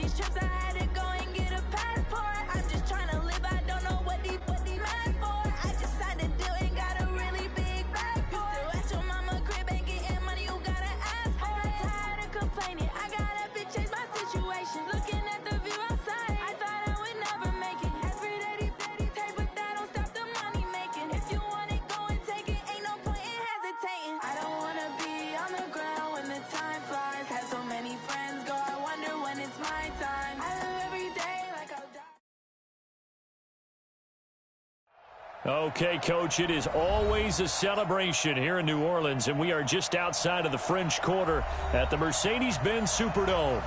these trips, I had to go and get a passport. I'm just trying to live, I don't know what these mad for. I just signed a deal and got a really big bag for it. You still at your mama crib and getting money, you gotta ask for it. I'm tired of complaining, I gotta bitch change my situation. Looking at the view outside, I thought I would never make it. Every day, take, but that don't stop the money making. If you want it, go and take it, ain't no point in hesitating. I don't wanna be on the ground when the time flies. Had so many friends go, I wonder when it's my time. I live every day like I'll die. Okay, Coach, it is always a celebration here in New Orleans, and we are just outside of the French Quarter at the Mercedes-Benz Superdome.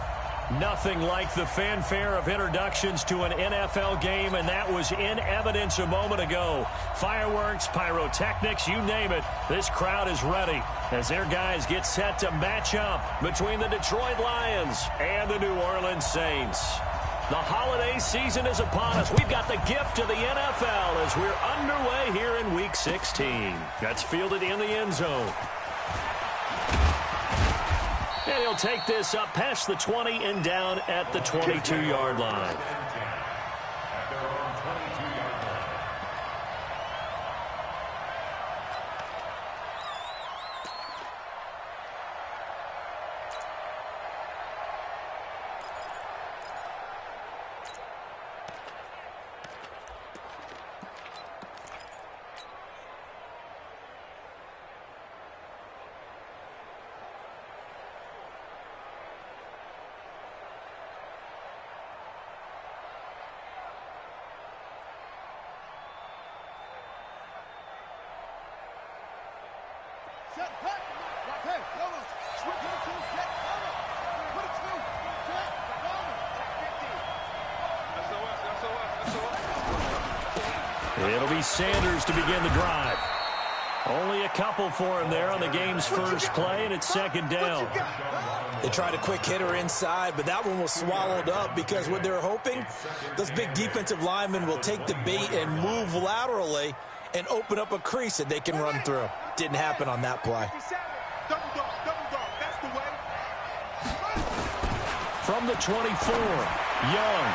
Nothing like the fanfare of introductions to an NFL game, and that was in evidence a moment ago. Fireworks, pyrotechnics, you name it. This crowd is ready as their guys get set to match up between the Detroit Lions and the New Orleans Saints. The holiday season is upon us. We've got the gift of the NFL as we're underway here in Week 16. That's fielded in the end zone. And he'll take this up past the 20 and down at the 22-yard line. It'll be Sanders to begin the drive. Only a couple for him there on the game's first play, and it's second down. They tried a quick hitter inside, but that one was swallowed up because what they're hoping, those big defensive linemen will take the bait and move laterally and open up a crease that they can run through. Didn't happen on that play. From the 24, Young.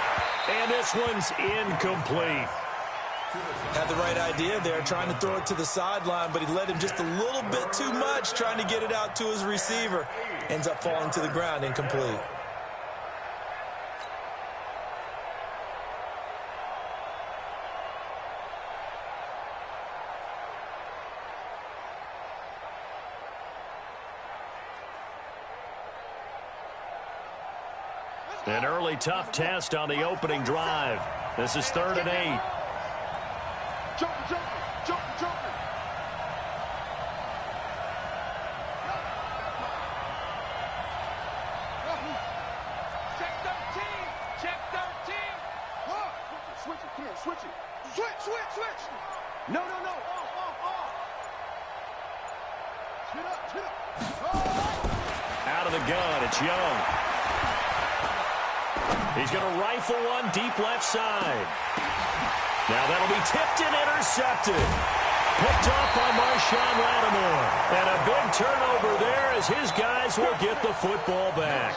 And this one's incomplete. Had the right idea there, trying to throw it to the sideline, but he led him just a little bit too much, trying to get it out to his receiver. Ends up falling to the ground, incomplete. An early tough test on the opening drive. This is 3rd and 8. Jumping. Check 13. Switch it, come here, switch it. Switch. No. Off. Chin up. Out of the gun, it's Young. He's going to rifle one deep left side. Now that'll be tipped and intercepted. Picked off by Marshawn Lattimore. And a big turnover there as his guys will get the football back.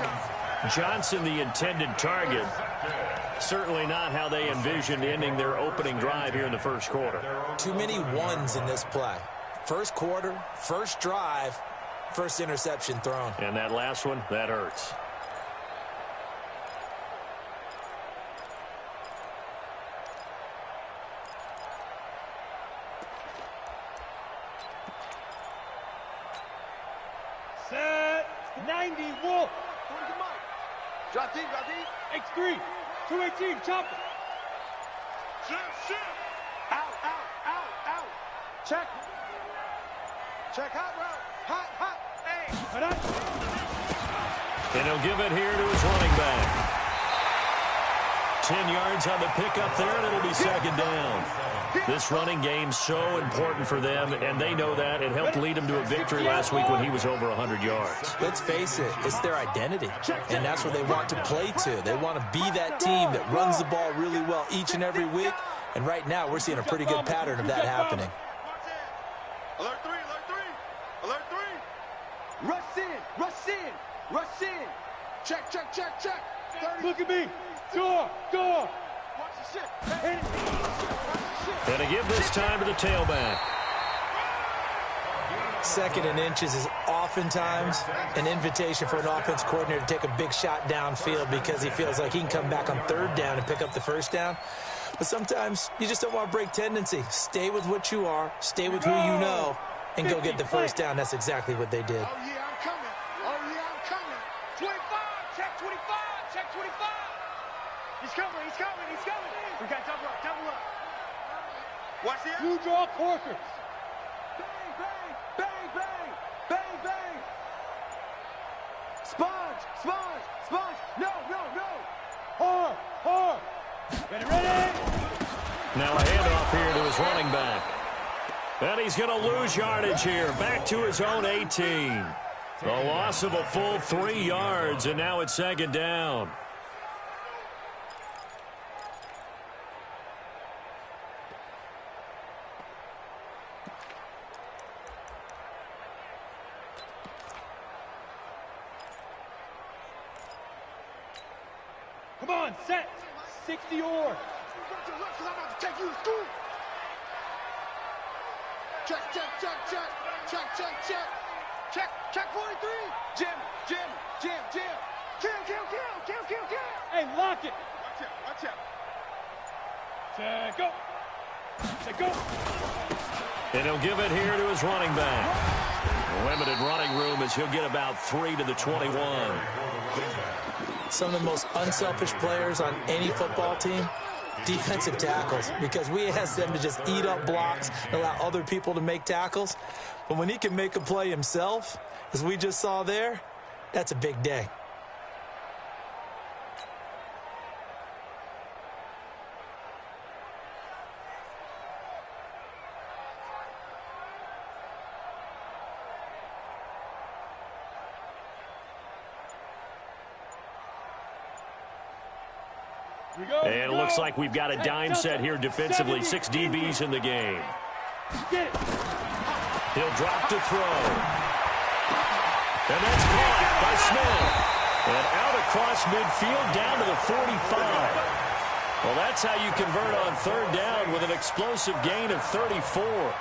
Johnson, the intended target. Certainly not how they envisioned ending their opening drive here in the first quarter. Too many ones in this play. First quarter, first drive, first interception thrown. And that last one, that hurts. Set 90 Wolf. Drop deep. X3. 218. Chop. Shoot. Out. Check hot route. Hot. Hey. And he'll give it here to his running back. 10 yards on the pickup there, and it'll be second down. This running game's so important for them, and they know that. It helped lead them to a victory last week when he was over 100 yards. Let's face it, it's their identity, and that's what they want to play to. They want to be that team that runs the ball really well each and every week, and right now we're seeing a pretty good pattern of that happening. Alert 3. Rush in. Check. Look at me. Door. Watch the shit. Hey. And to give this time to the tailback. 2nd and inches is oftentimes an invitation for an offense coordinator to take a big shot downfield because he feels like he can come back on 3rd down and pick up the 1st down. But sometimes you just don't want to break tendency. Stay with what you are, stay with who you know, and go get the 1st down. That's exactly what they did. Oh, yeah, I'm coming. Oh, yeah, I'm coming. 25. Check 25. Check 25. He's coming. We got double up. Watch this. You draw corkers. Bang. Sponge. No. Hard. Ready. Now a handoff here to his running back. And he's going to lose yardage here. Back to his own 18. The loss of a full 3 yards, and now it's 2nd down. Come on, set. 60 or. Look, 'cause I'm about to take you to school. Check. Check 43. Jim. Kill. Hey, lock it. Watch out. Check go. And he'll give it here to his running back. Limited running room as he'll get about 3 to the 21. Some of the most unselfish players on any football team, defensive tackles, because we ask them to just eat up blocks and allow other people to make tackles. But when he can make a play himself, as we just saw there, that's a big day. And it looks like we've got a dime set here defensively. 6 DBs in the game. Get it. He'll drop to throw. And that's caught by Smith. And out across midfield down to the 45. Well, that's how you convert on 3rd down with an explosive gain of 34.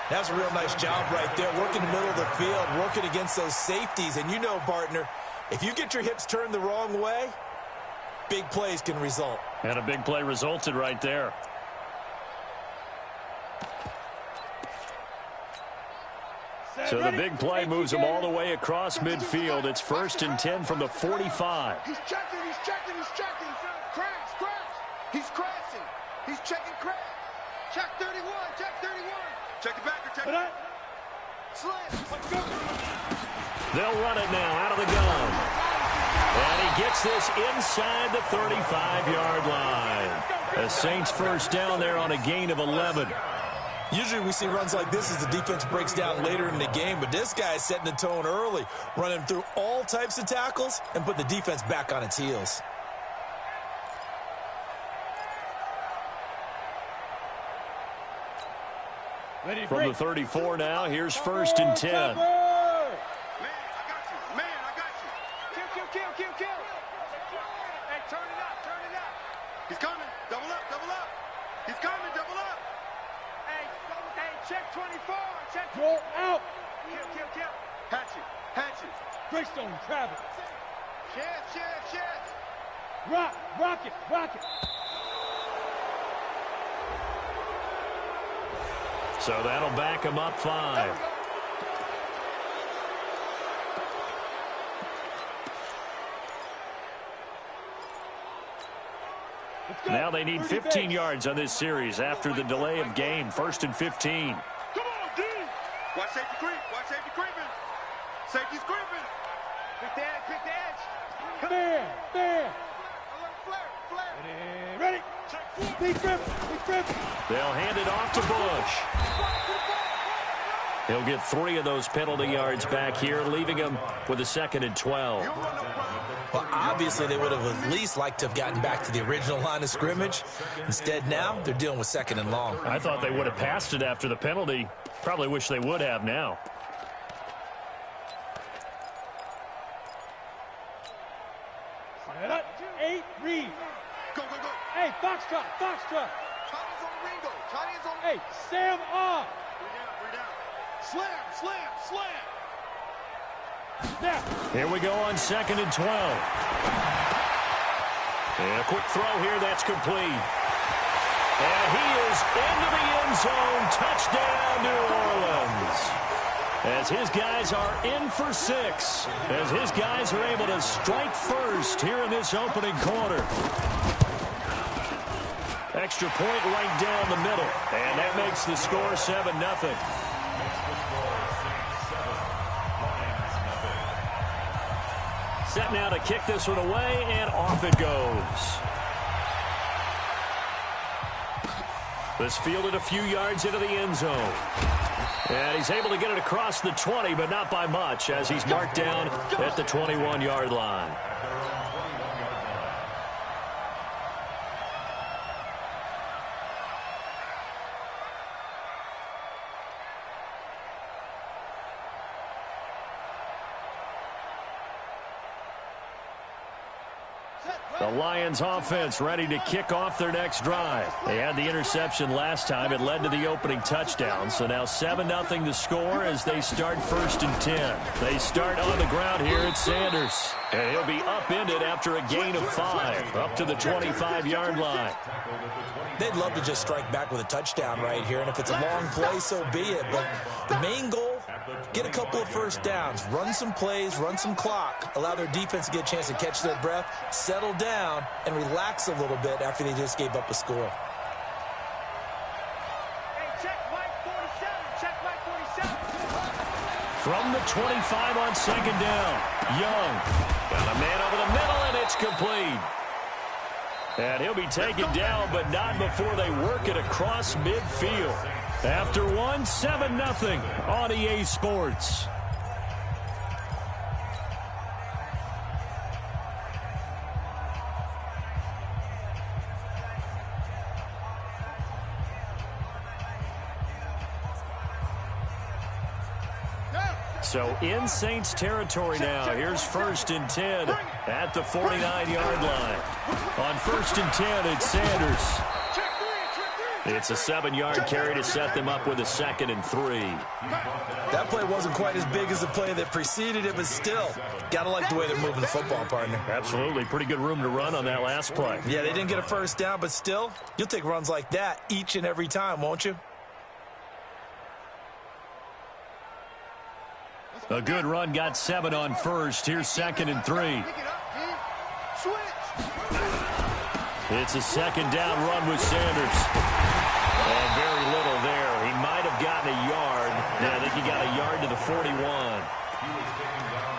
That's a real nice job right there, working the middle of the field, working against those safeties. And you know, partner, if you get your hips turned the wrong way, big plays can result. And a big play resulted right there. So the big play moves him all the way across midfield. It's 1st and 10 from the 45. He's checking. Crash. He's crashing. He's checking crash. Check 31. Check the backer. Check it. Slam. They'll run it now out of the gun. And he gets this inside the 35-yard line. The Saints 1st down there on a gain of 11. Usually we see runs like this as the defense breaks down later in the game, but this guy is setting the tone early, running through all types of tackles and put the defense back on its heels. From the 34 now, here's 1st and 10. Man, I got you. Kill. Hey, turn it up. He's coming. Double up. He's coming. Double up. Hey, check 24. Check. Roll out. Kill. Hatchet. Greystone, Travis. Chance. Rock it. So that'll back him up 5. Now they need 15 yards on this series after the delay of game. 1st and 15. Come on, D. Watch safety creeping. Safety's creeping. Pick the edge. There. Flare. Ready. Big grip. They'll hand it off to Bush. He'll get 3 of those penalty yards back here, leaving him with a 2nd and 12. Well, obviously they would have at least liked to have gotten back to the original line of scrimmage. Instead, now they're dealing with 2nd and long. I thought they would have passed it after the penalty. Probably wish they would have now. 8, read. Go, go, go. Hey, foxtrot, foxtrot. Chinese on Ringo. Chinese on Hey, Sam off. Breathe out. Slam, slam, slam. Now. Here we go on 2nd and 12. And a quick throw here, that's complete. And he is into the end zone. Touchdown, New Orleans. As his guys are in for 6. As his guys are able to strike first here in this opening quarter. Extra point right down the middle. And that makes the score 7-0. Set now to kick this one away, and off it goes. This fielded a few yards into the end zone. And he's able to get it across the 20, but not by much, as he's marked down at the 21-yard line. The Lions offense ready to kick off their next drive. They had the interception last time. It led to the opening touchdown. So now 7-0 to score as they start 1st and 10. They start on the ground here at Sanders. And he'll be upended after a gain of 5, up to the 25-yard line. They'd love to just strike back with a touchdown right here, and if it's a long play, so be it. But the main goal, get a couple of first downs, run some plays, run some clock, allow their defense to get a chance to catch their breath, settle down, and relax a little bit after they just gave up a score. Hey, check Mike 47. Check Mike 47. From the 25 on 2nd down, Young got a man over the middle, and it's complete. And he'll be taken down, but not before they work it across midfield. After one, 7-0 on EA Sports. So in Saints territory now. Here's 1st and 10 at the 49-yard line. On 1st and 10, it's Sanders. It's a 7-yard carry to set them up with a 2nd and 3. That play wasn't quite as big as the play that preceded it, but still, got to like the way they're moving the football, partner. Absolutely. Pretty good room to run on that last play. Yeah, they didn't get a first down, but still, you'll take runs like that each and every time, won't you? A good run got 7 on 1st. Here's 2nd and 3. It's a 2nd down run with Sanders. And very little there. He might have gotten a yard. Yeah, I think he got a yard to the 41.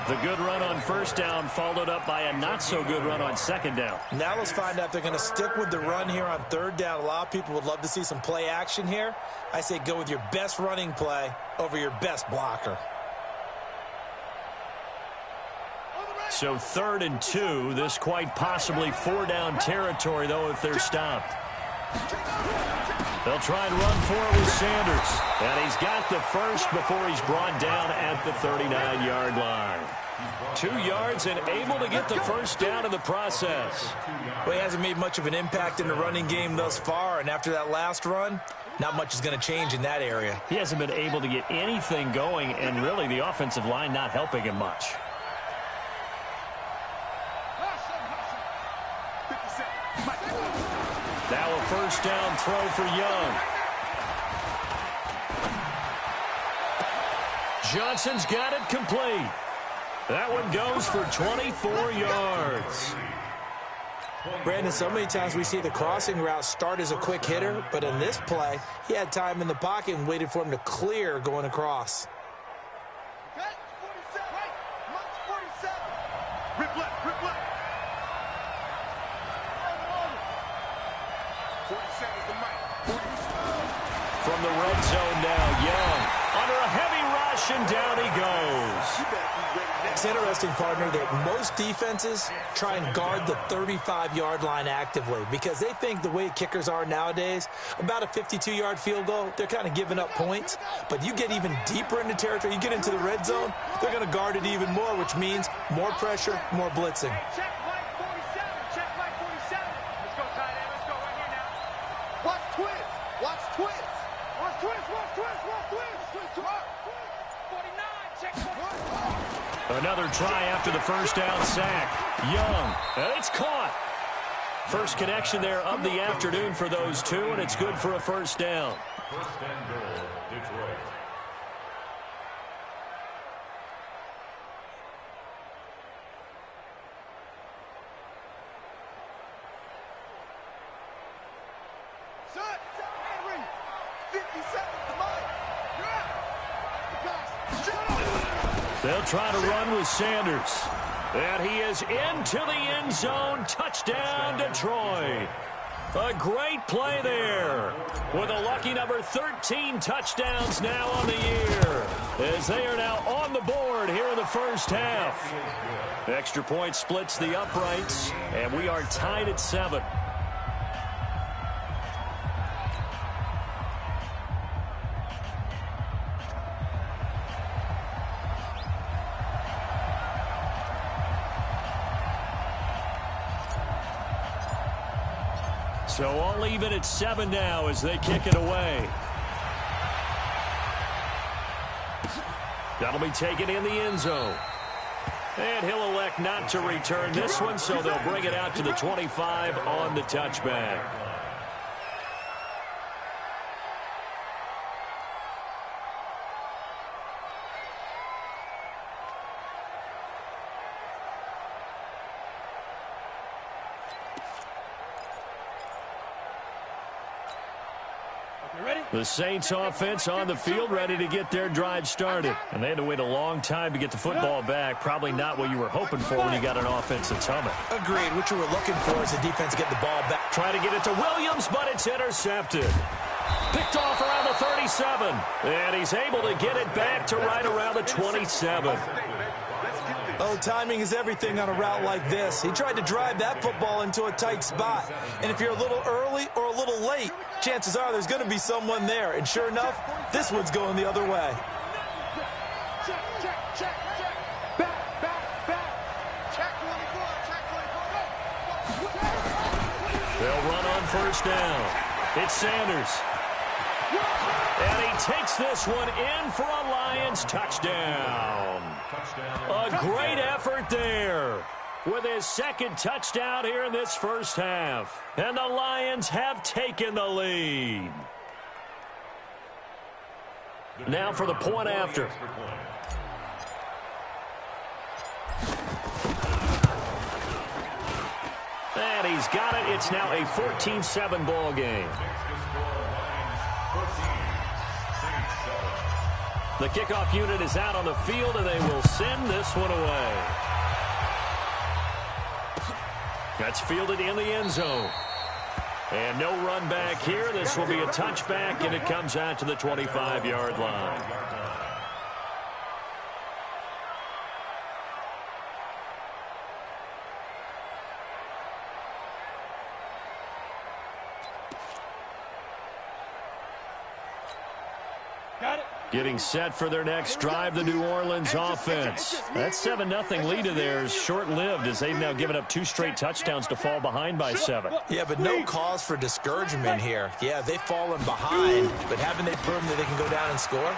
The good run on 1st down followed up by a not-so-good run on 2nd down. Now let's find out if they're going to stick with the run here on 3rd down. A lot of people would love to see some play action here. I say go with your best running play over your best blocker. So 3rd and 2, this quite possibly 4-down territory, though, if they're stopped. They'll try and run for it with Sanders. And he's got the first before he's brought down at the 39-yard line. 2 yards and able to get the first down in the process. Well, he hasn't made much of an impact in the running game thus far, and after that last run, not much is going to change in that area. He hasn't been able to get anything going, and really the offensive line not helping him much. Now a first down throw for Young. Johnson's got it complete. That one goes for 24 yards. Brandon, so many times we see the crossing route start as a quick hitter, but in this play, he had time in the pocket and waited for him to clear going across. Rip left, rip left. 47 is the mic. From the red zone now, Young under a heavy rush, and down he goes. It's interesting, partner, that most defenses try and guard the 35-yard line actively because they think the way kickers are nowadays, about a 52-yard field goal, they're kind of giving up points. But you get even deeper into territory, you get into the red zone, they're going to guard it even more, which means more pressure, more blitzing. Check Mike 47. Another try after the first down sack. Young, and it's caught. First connection there of the afternoon for those two, and it's good for a first down. First and goal, Detroit. Set. Henry. 50 seconds. Come on. You're out. Pass. Shut up. They'll try to run with Sanders. And he is into the end zone. Touchdown, Detroit. A great play there. With a lucky number 13 touchdowns now on the year. As they are now on the board here in the first half. Extra point splits the uprights. And we are tied at 7. So all even at 7 now as they kick it away. That'll be taken in the end zone. And he'll elect not to return this one, so they'll bring it out to the 25 on the touchback. The Saints offense on the field ready to get their drive started. And they had to wait a long time to get the football back. Probably not what you were hoping for when you got an offense that's humming. Agreed. What you were looking for is the defense to get the ball back. Try to get it to Williams, but it's intercepted. Picked off around the 37. And he's able to get it back to right around the 27. Oh, timing is everything on a route like this. He tried to drive that football into a tight spot. And if you're a little early or a little late, chances are there's going to be someone there. And sure enough, this one's going the other way. Check, check, check, check. Back, back, back. Check 24, check 24. Go. They'll run on first down. It's Sanders. And he takes this one in for a Lions touchdown. A great effort there with his second touchdown here in this first half. And the Lions have taken the lead. Now for the point after. And he's got it. It's now a 14-7 ball game. The kickoff unit is out on the field, and they will send this one away. That's fielded in the end zone. And no run back here. This will be a touchback, and it comes out to the 25-yard line. Got it. Getting set for their next drive, the New Orleans offense. That 7-0 lead of theirs short-lived as they've now given up 2 straight touchdowns to fall behind by 7. Yeah, but no cause for discouragement here. Yeah, they've fallen behind, but haven't they proven that they can go down and score?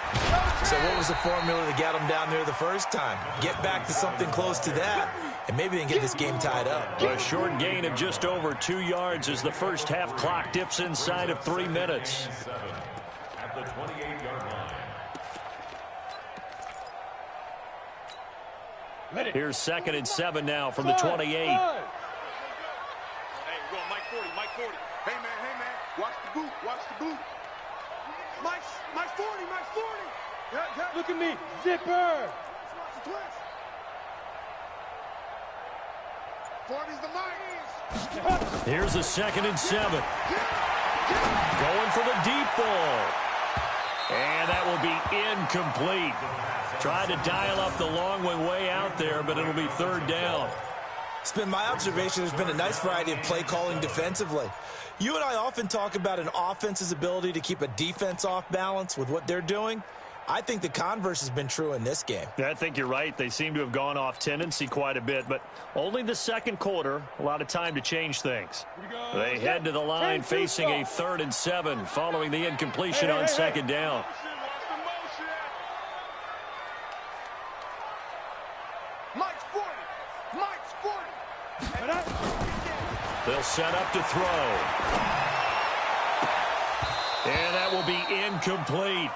So what was the formula to get them down there the first time? Get back to something close to that, and maybe they can get this game tied up. A short gain of just over 2 yards as the first half clock dips inside of 3 minutes. At the 28-yard line. Here's 2nd and 7 now from the 28. Hey, we're going Mike 40, Mike 40. Hey, man, watch the boot, watch the boot. Mike 40, Mike 40. Yeah. Look at me, zipper. Watch the twist. 40's the Mike. Here's a 2nd and 7. Going for the deep ball. And that will be incomplete. Tried to dial up the long one way out there, but it'll be 3rd down. It's been my observation there's been a nice variety of play calling defensively. You and I often talk about an offense's ability to keep a defense off balance with what they're doing. I think the converse has been true in this game. I think you're right. They seem to have gone off tendency quite a bit, but only the second quarter, a lot of time to change things. They head to the line facing a 3rd and 7 following the incompletion on 2nd down. Mike's 40. Mike's 40. They'll set up to throw. And that will be incomplete.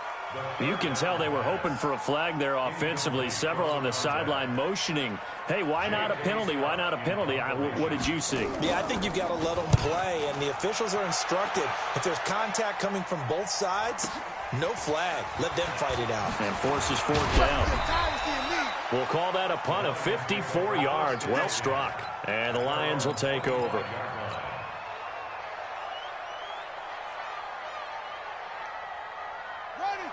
You can tell they were hoping for a flag there offensively. Several on the sideline motioning, hey, why not a penalty? Why not a penalty? What did you see? Yeah, I think you've got to let them play, and the officials are instructed. If there's contact coming from both sides, no flag. Let them fight it out. And forces fourth down. We'll call that a punt of 54 yards. Well struck. And the Lions will take over.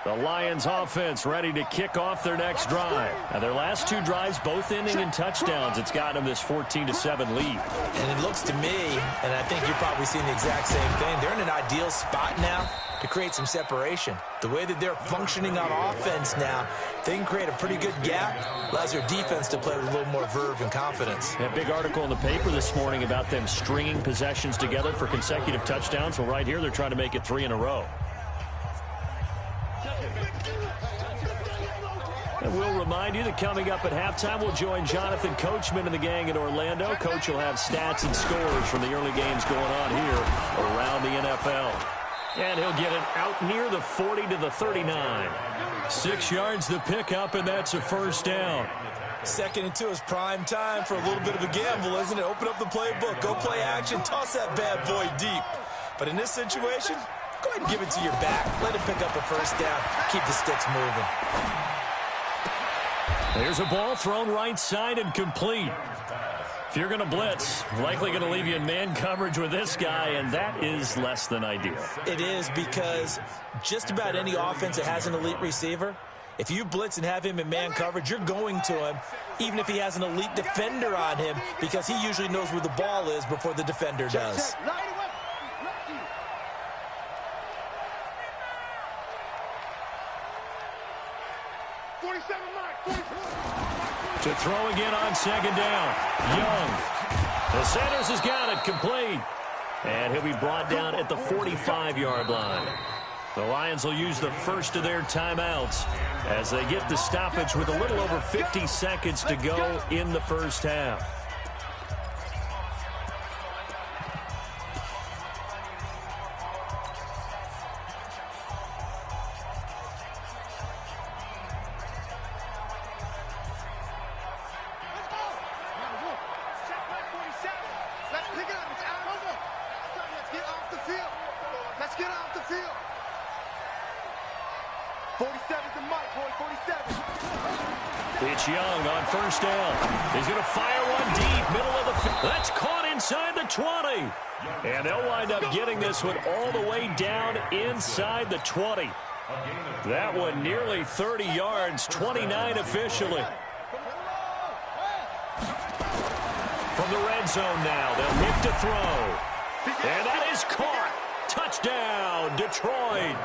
The Lions offense ready to kick off their next drive. Now their last two drives both ending in touchdowns. It's got them this 14-7 lead. And it looks to me, and I think you're probably seeing the exact same thing, they're in an ideal spot now to create some separation. The way that they're functioning on offense now, they can create a pretty good gap. Allows their defense to play with a little more verve and confidence. A big article in the paper this morning about them stringing possessions together for consecutive touchdowns. Well, right here, they're trying to make it 3 in a row. And we'll remind you that coming up at halftime, we'll join Jonathan Coachman and the gang in Orlando. Coach will have stats and scores from the early games going on here around the NFL. And he'll get it out near the 40 to the 39. 6 yards the pickup, and that's a first down. 2nd and 2 is prime time for a little bit of a gamble, isn't it? Open up the playbook, go play action, toss that bad boy deep. But in this situation, go ahead and give it to your back. Let him pick up a first down. Keep the sticks moving. There's a ball thrown right side and complete. If you're going to blitz, likely going to leave you in man coverage with this guy, and that is less than ideal. It is, because just about any offense that has an elite receiver, if you blitz and have him in man coverage, you're going to him, even if he has an elite defender on him, because he usually knows where the ball is before the defender does. To throw again on 2nd down. Young. The Sanders has got it complete. And he'll be brought down at the 45-yard line. The Lions will use the first of their timeouts as they get the stoppage with a little over 50 seconds to go in the first half. It's Young on first down. He's going to fire one deep, middle of the field. That's caught inside the 20. And they'll wind up getting this one all the way down inside the 20. That one nearly 30 yards, 29 officially. From the red zone now, they'll look to throw. And that is caught. Touchdown, Detroit.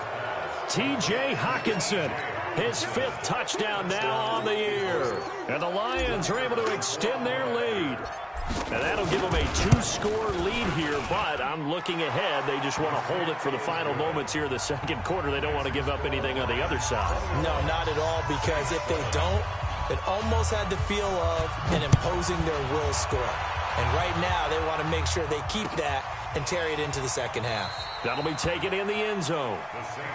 T.J. Hockenson, his 5th touchdown now on the year. And the Lions are able to extend their lead. And that'll give them a 2-score lead here, but I'm looking ahead. They just want to hold it for the final moments here in the 2nd quarter. They don't want to give up anything on the other side. No, not at all, because if they don't, it almost had the feel of an imposing their will score. And right now, they want to make sure they keep that and carry it into the 2nd half. That'll be taken in the end zone.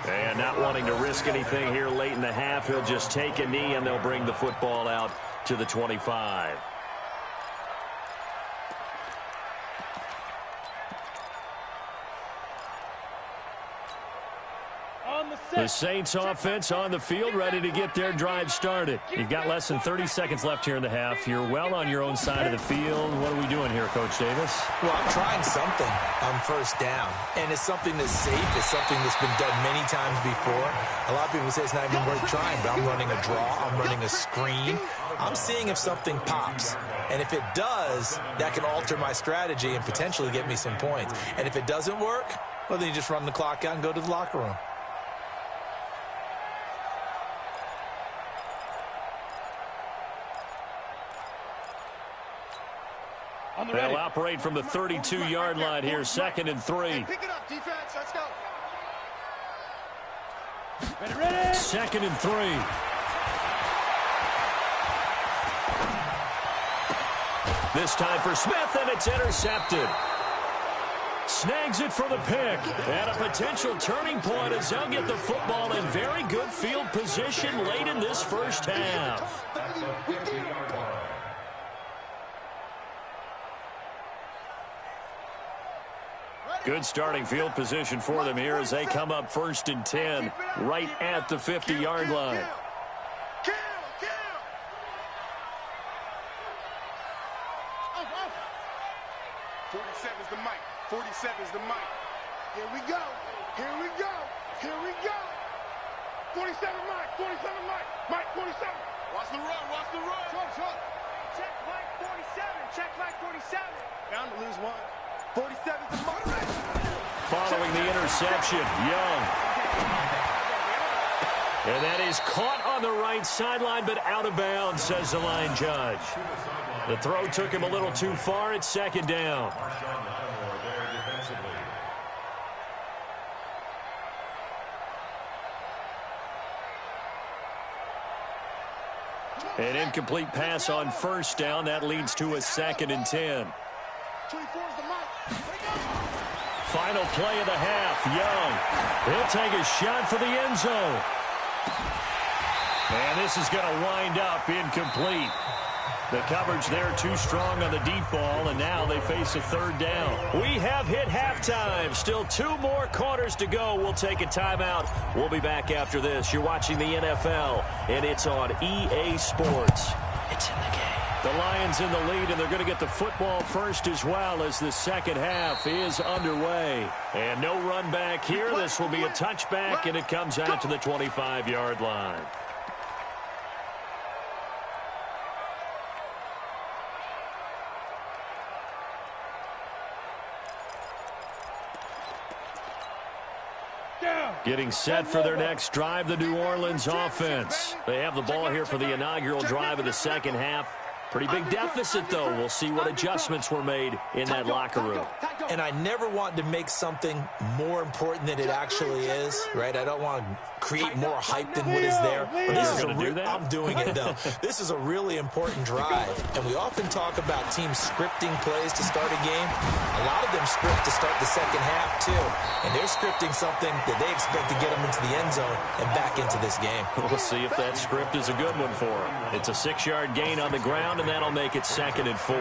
And not wanting to risk anything here late in the half, he'll just take a knee, and they'll bring the football out to the 25. The Saints offense on the field, ready to get their drive started. You've got less than 30 seconds left here in the half. You're well on your own side of the field. What are we doing here, Coach Davis? Well, I'm trying something on first down, and it's something that's safe. It's something that's been done many times before. A lot of people say it's not even worth trying, but I'm running a draw. I'm running a screen. I'm seeing if something pops. And if it does, that can alter my strategy and potentially get me some points. And if it doesn't work, well, then you just run the clock out and go to the locker room. They'll operate from the 32-yard line here, 2nd and 3. Pick it up, defense. Let's go. Ready. 2nd and 3. This time for Smith, and it's intercepted. Snags it for the pick. And a potential turning point as they'll get the football in very good field position late in this first half. Good starting field position for them here as they come up 1st and 10 right at the 50-yard line. 47's the mic. 47's the mic. Here we go. Here we go. Here we go. 47 Mike. 47 Mike. Mike 47. Watch the run. Watch the run. Check Mike 47. Check Mike 47. Bound to lose one. 47's the mic. Following the interception, Young. And that is caught on the right sideline, but out of bounds, says the line judge. The throw took him a little too far. It's 2nd down. An incomplete pass on 1st down. That leads to a 2nd and 10. 24's the mic. Final play of the half. Young. He'll take a shot for the end zone. And this is going to wind up incomplete. The coverage there too strong on the deep ball, and now they face a 3rd down. We have hit halftime. Still 2 more quarters to go. We'll take a timeout. We'll be back after this. You're watching the NFL, and it's on EA Sports. It's in the game. The Lions in the lead, and they're going to get the football first as well as the second half is underway. And no run back here. This will be a touchback, and it comes out to the 25-yard line. Getting set for their next drive, the New Orleans offense. They have the ball here for the inaugural drive of the second half. Pretty big deficit, though. We'll see what adjustments were made in that locker room. And I never want to make something more important than it actually is, right? I don't want to create more hype than what is there. But this is I'm doing it, though. This is a really important drive. And we often talk about teams scripting plays to start a game. A lot of them script to start the second half, too. And they're scripting something that they expect to get them into the end zone and back into this game. We'll see if that script is a good one for them. It's a 6-yard gain on the ground, and that'll make it 2nd and 4.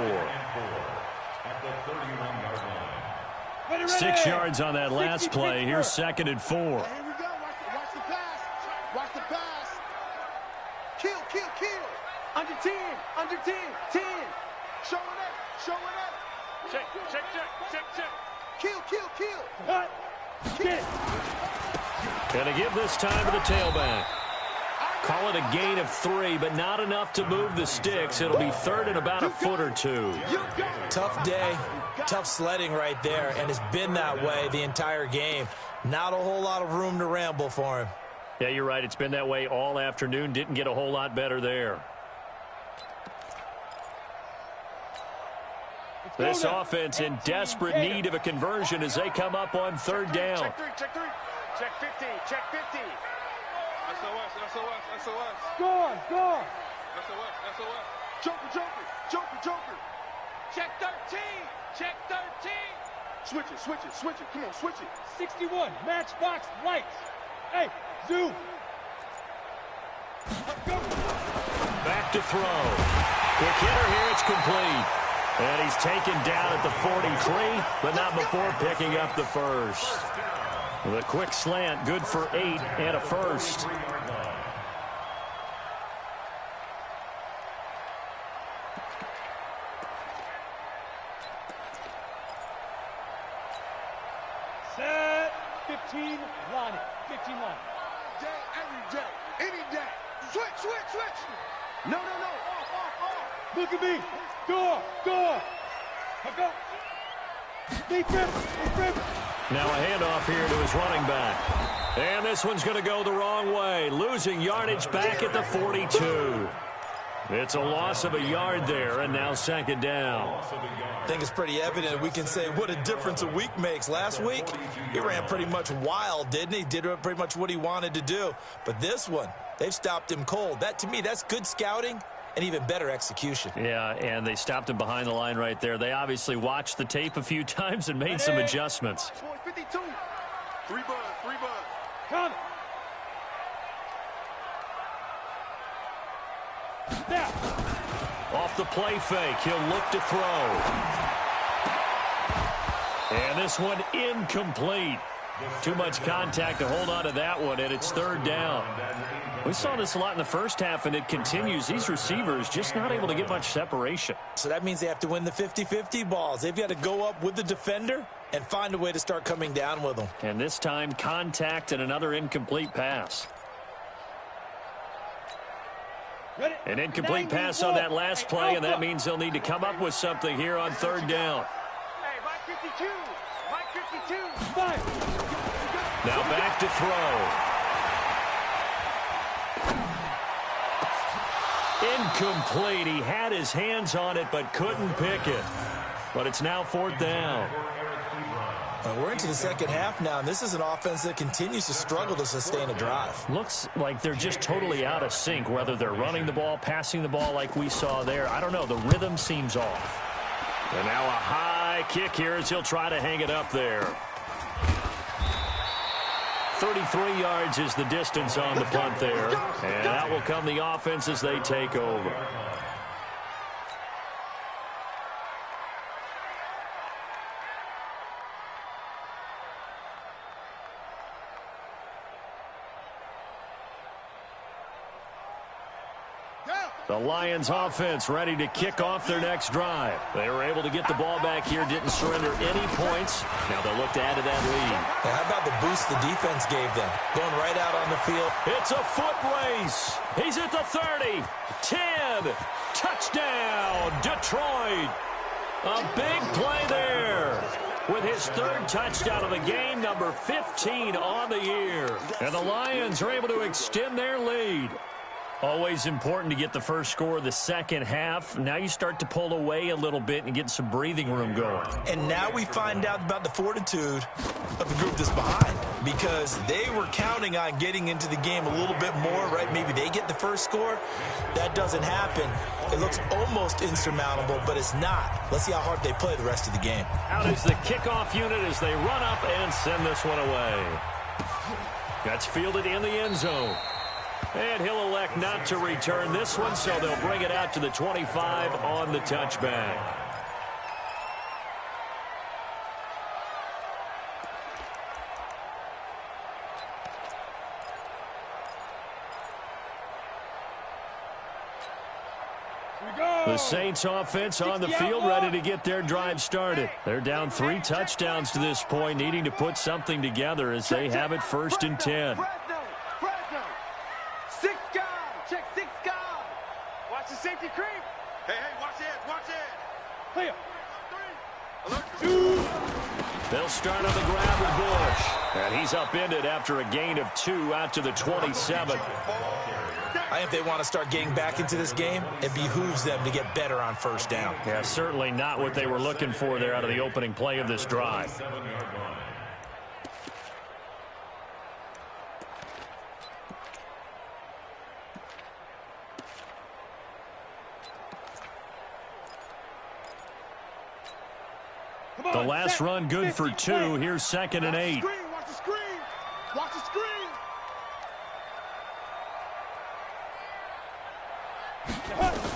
6 yards on that last play. Here's 2nd and 4. Here we go. Watch the pass. Watch the pass. Kill. Under 10. 10. Showing up. Check. Kill. Cut. Get. Going to give this time to the tailback. Call it a gain of 3, but not enough to move the sticks. It'll be 3rd and about a foot or 2. Tough day, tough sledding right there, and it's been that way the entire game. Not a whole lot of room to ramble for him. Yeah, you're right. It's been that way all afternoon. Didn't get a whole lot better there. This offense in desperate need of a conversion as they come up on 3rd down. Check 3. Check 50. Check 50. SOS. Score. SOS. Joker. Check 13. Check 13. Switch it. Come on, switch it. 61. Matchbox lights. Hey, zoom. Go. Back to throw. Quick hitter here. It's complete. And he's taken down at the 43, but not before picking up the first. The quick slant, good for 8 and a first. Set. 15 line. 15 line. Day, every day, any day. Switch. No. Off. Look at me. Door. Let's go. Defense. Now a handoff here to his running back. And this one's going to go the wrong way. Losing yardage back at the 42. It's a loss of a yard there, and now 2nd down. I think it's pretty evident. We can say what a difference a week makes. Last week, he ran pretty much wild, didn't he? Did pretty much what he wanted to do. But this one, they've stopped him cold. That, to me, that's good scouting, and even better execution. Yeah, and they stopped him behind the line right there. They obviously watched the tape a few times and made some adjustments. 52. Three bud. Come. Snap. Off the play fake, he'll look to throw. And this one incomplete. Too much contact to hold on to that one, and it's third down. We saw this a lot in the first half, and it continues. These receivers just not able to get much separation. So that means they have to win the 50-50 balls. They've got to go up with the defender and find a way to start coming down with them. And this time, contact and another incomplete pass. Ready? An incomplete pass on that last play, and that means they'll need to come up with something here on third down. Hey, Mike 52. Mike 52. Five. Now back to throw. Incomplete. He had his hands on it but couldn't pick it. But it's now fourth down. We're into the second half now, and this is an offense that continues to struggle to sustain a drive. Looks like they're just totally out of sync, whether they're running the ball, passing the ball like we saw there. I don't know. The rhythm seems off. And now a high kick here as he'll try to hang it up there. 33 yards is the distance on the punt there. And out will come the offense as they take over. The Lions offense ready to kick off their next drive. They were able to get the ball back here, didn't surrender any points. Now they'll look to add to that lead. Now, how about the boost the defense gave them? Going right out on the field. It's a foot race. He's at the 30, 10, touchdown, Detroit. A big play there with his third touchdown of the game, number 15 on the year. And the Lions are able to extend their lead. Always important to get the first score of the second half. Now you start to pull away a little bit and get some breathing room going. And now we find out about the fortitude of the group that's behind, because they were counting on getting into the game a little bit more, right? Maybe they get the first score. That doesn't happen. It looks almost insurmountable, but it's not. Let's see how hard they play the rest of the game. Out is the kickoff unit as they run up and send this one away. That's fielded in the end zone. And he'll elect not to return this one, so they'll bring it out to the 25 on the touchback. The Saints offense on the field ready to get their drive started. They're down 3 touchdowns to this point, needing to put something together as they have it first and 10. Fresno. 6 guys. Check 6 guys. Watch the safety creep. Hey, watch it. Clear. 3. Alert. 2. They'll start on the grab with Bush. And he's upended after a gain of 2 out to the 27. I think if they want to start getting back into this game, it behooves them to get better on first down. Yeah, certainly not what they were looking for there out of the opening play of this drive. The last run good for 2. Here's 2nd and 8. Watch the screen. Watch the screen.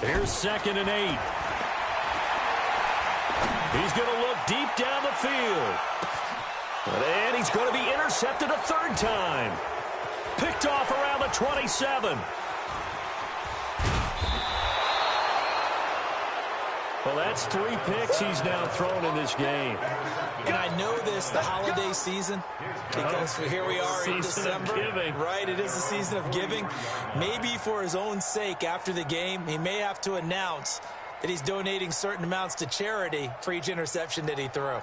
Here's 2nd and 8. He's going to look deep down the field. And he's going to be intercepted a 3rd time. Picked off around the 27. Well, that's 3 picks he's now thrown in this game. And I know this, the holiday season, because here we are in December, right? It is the season of giving. Maybe for his own sake after the game, he may have to announce that he's donating certain amounts to charity for each interception that he threw.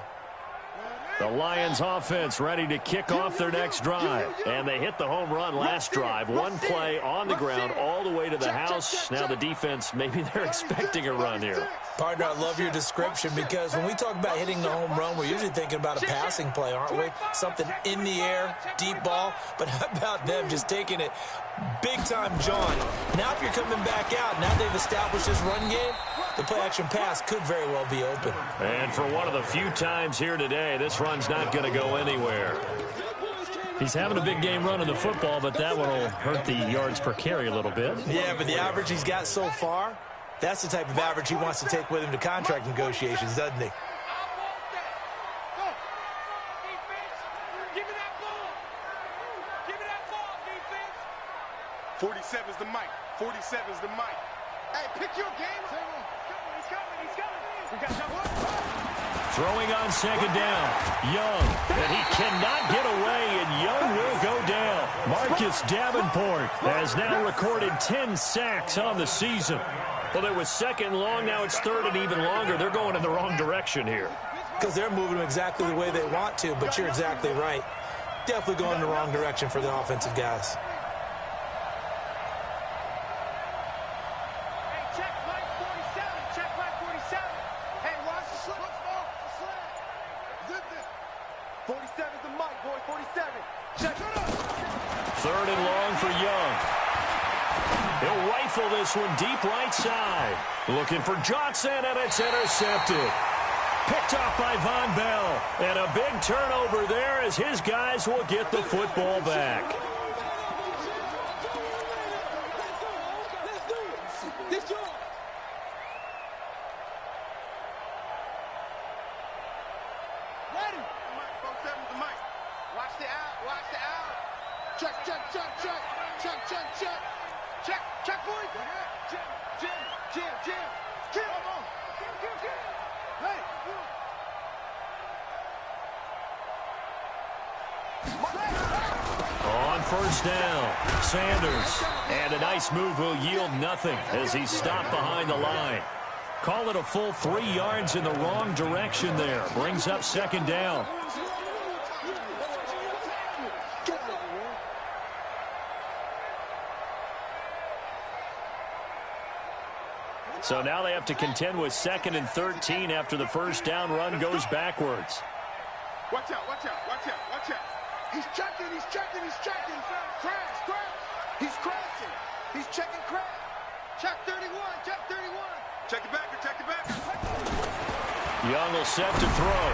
The Lions offense ready to kick off their next drive. And they hit the home run last drive. One play on the ground all the way to the house. Now the defense, maybe they're expecting a run here. Partner, I love your description because when we talk about hitting the home run, we're usually thinking about a passing play, aren't we? Something in the air, deep ball. But how about them just taking it big time, John? Now if you're coming back out, now they've established this run game, the play-action pass could very well be open. And for one of the few times here today, this run's not going to go anywhere. He's having a big game running the football, but that one will hurt the yards per carry a little bit. Yeah, but the average he's got so far, that's the type of average he wants to take with him to contract negotiations, doesn't he? 47's the mic. 47's the mic. Hey, pick your game. He's coming. We got Throwing on second down. Young. And he cannot get away, and Young will go down. Marcus Davenport has now recorded 10 sacks on the season. Well, it was second long. Now it's third and even longer. They're going in the wrong direction here. Because they're moving exactly the way they want to, but you're exactly right. Definitely going in the wrong direction for the offensive guys. Third and long for Young. He'll rifle this one deep right side. Looking for Johnson, and it's intercepted. Picked off by Von Bell. And a big turnover there as his guys will get the football back. On first down, Sanders. And a nice move will yield nothing as he's stopped behind the line. Call it a full 3 yards in the wrong direction there. Brings up second down. So now they have to contend with 2nd and 13 after the first down run goes backwards. Watch out, watch out, watch out, watch out. He's checking. Crash. He's crashing. He's checking crash. Check 31. Check it back. Young will set to throw.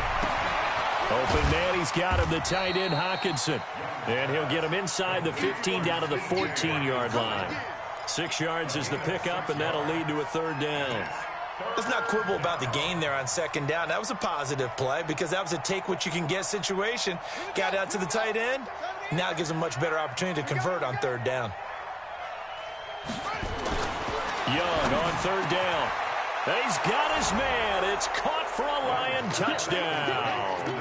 Open man, he's got him, the tight end Hockenson. And he'll get him inside the 15 down to the 14-yard line. 6 yards is the pickup, and that'll lead to a third down. Let's not quibble about the gain there on second down. That was a positive play because that was a take-what-you-can-get situation. Got out to the tight end. Now it gives him a much better opportunity to convert on third down. Young on third down. He's got his man. It's caught for a Lion touchdown.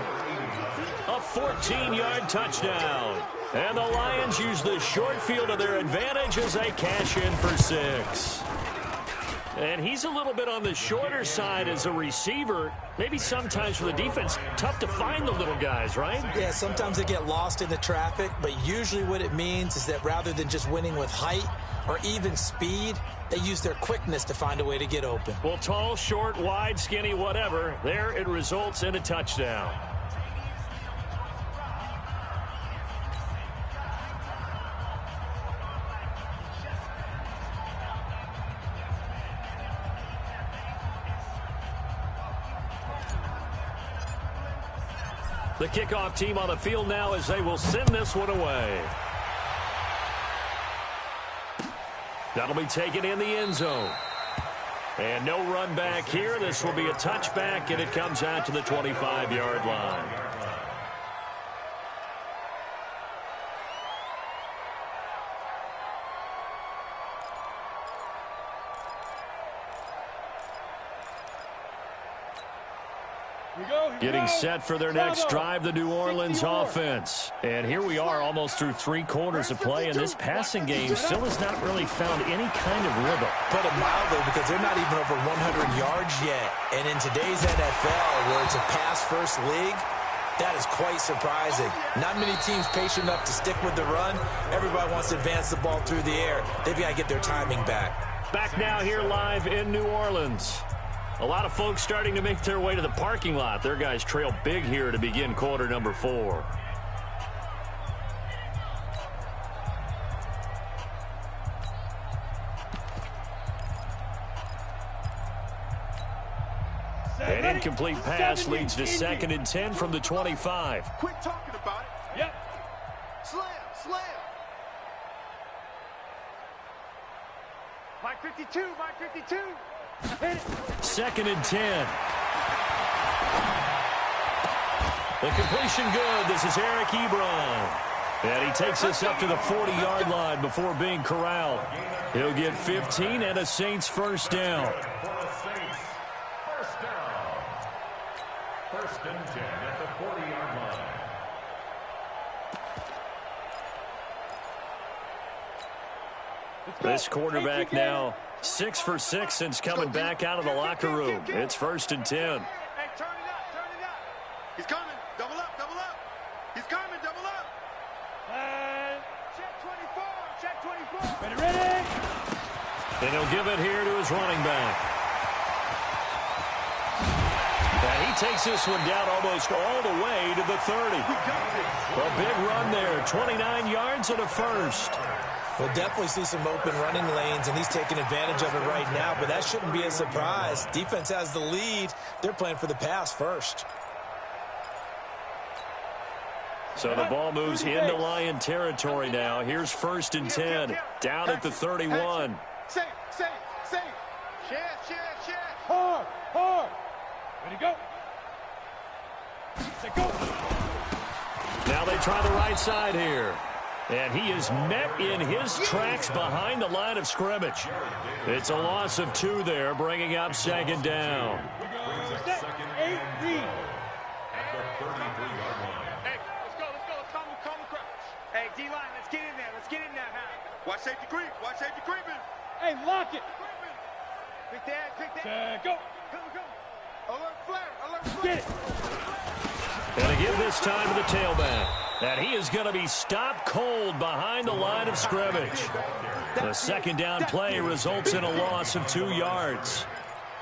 A 14-yard touchdown. And the Lions use the short field to their advantage as they cash in for 6. And he's a little bit on the shorter side as a receiver. Maybe sometimes for the defense, tough to find the little guys, right? Yeah, sometimes they get lost in the traffic, but usually what it means is that rather than just winning with height or even speed, they use their quickness to find a way to get open. Well, tall, short, wide, skinny, whatever, there it results in a touchdown. The kickoff team on the field now as they will send this one away. That'll be taken in the end zone. And no run back here. This will be a touchback, and it comes out to the 25-yard line. Getting set for their next drive, the New Orleans offense. And here we are almost through 3 quarters of play, and this passing game still has not really found any kind of rhythm. Put it mildly, because they're not even over 100 yards yet. And in today's NFL, where it's a pass-first league, That is quite surprising. Not many teams patient enough to stick with the run. Everybody wants to advance the ball through the air. They've got to get their timing back. Back now here live in New Orleans. A lot of folks starting to make their way to the parking lot. Their guys trail big here to begin quarter number 4. An incomplete pass leads to 2nd and 10 from the 25. Quit talking about it. Yep. Slam, slam. Mike 52, Mike 52. Hit it. 2nd and 10. The completion good. This is Eric Ebron. And he takes us up to the 40-yard line before being corralled. He'll get 15 and a Saints first down. First and 10 at the 40-yard line. This quarterback now 6 for 6 since coming back out of the locker room. It's 1st and 10. Hey, turn it up, turn it up. He's coming. Double up, double up. He's coming, double up. And Check 24, check 24. ready, ready. And he'll give it here to his running back. And he takes this one down almost all the way to the 30. A big run there, 29 yards and a first. We'll definitely see some open running lanes, and he's taking advantage of it right now, but that shouldn't be a surprise. Defense has the lead. They're playing for the pass first. So the ball moves into Lion territory now. Here's 1st and 10, down at the 31. Safe, safe, safe. Share, share, share. Hard, hard. Ready, go. Say go. Now they try the right side here. And he is met in his tracks behind the line of scrimmage. It's a loss of 2 there, bringing up 2nd down. Set, 18. At the 33-yard line. Hey, let's go, let's go. Calm, calm, crouch. Hey, D-line, let's get in there. Let's get in there, huh? Watch safety creep. Watch safety creeping. Hey, lock it. Creeping. Pick that, pick that. Set, go. Come, come. Alert flare, alert flare. Get it. And to give this time to the tailback. And he is going to be stopped cold behind the line of scrimmage. The 2nd down play results in a loss of 2 yards.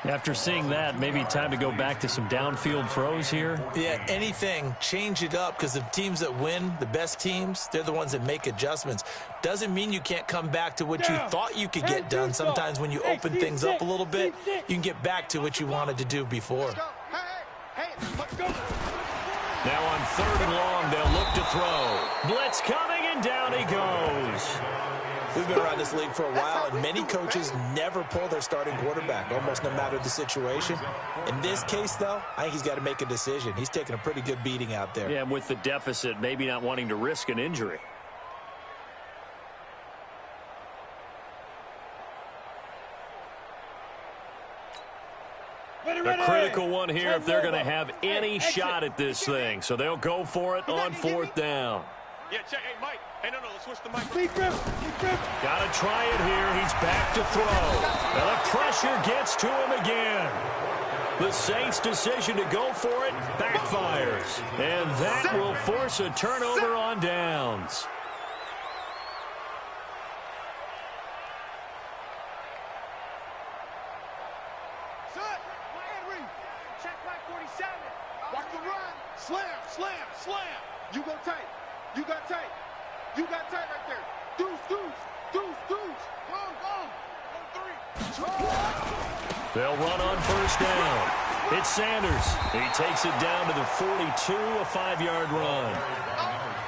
After seeing that, maybe time to go back to some downfield throws here. Yeah, anything, change it up, because the teams that win, the best teams, they're the ones that make adjustments. Doesn't mean you can't come back to what you thought you could get done. Sometimes when you open things up a little bit, you can get back to what you wanted to do before. Let's go. Hey, hey, hey, let's go. Now on 3rd and long, they'll look to throw. Blitz coming, and down he goes. We've been around this league for a while, and many coaches never pull their starting quarterback, almost no matter the situation. In this case, though, I think he's got to make a decision. He's taking a pretty good beating out there. Yeah, and with the deficit, maybe not wanting to risk an injury. A critical one here if they're going to have any shot at this thing. So they'll go for it on 4th down. Yeah, check. Hey, Mike. Hey, no, let's switch the mic. Deep grip, deep grip. Got to try it here. He's back to throw. And the pressure gets to him again. The Saints' decision to go for it backfires. And that will force a turnover on downs. Check Mike 47. Watch the run. Slam, slam, slam. You go tight. You got tight. You got tight right there. Deuce, deuce, deuce, deuce. Go, go. 1-3. They'll run on 1st down. It's Sanders. He takes it down to the 42, a 5-yard run.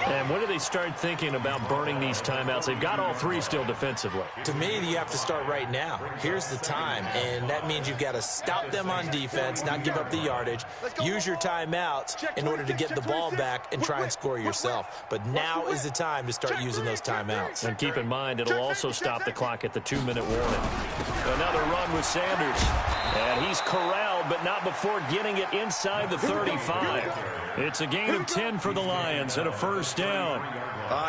And when do they start thinking about burning these timeouts? They've got all 3 still defensively. To me, you have to start right now. Here's the time, and that means you've got to stop them on defense, not give up the yardage, use your timeouts in order to get the ball back and try and score yourself. But now is the time to start using those timeouts. And keep in mind, it'll also stop the clock at the 2-minute warning. Another run with Sanders. And he's corralled, but not before getting it inside the 35. It's a gain of 10 for the Lions and a 1st down.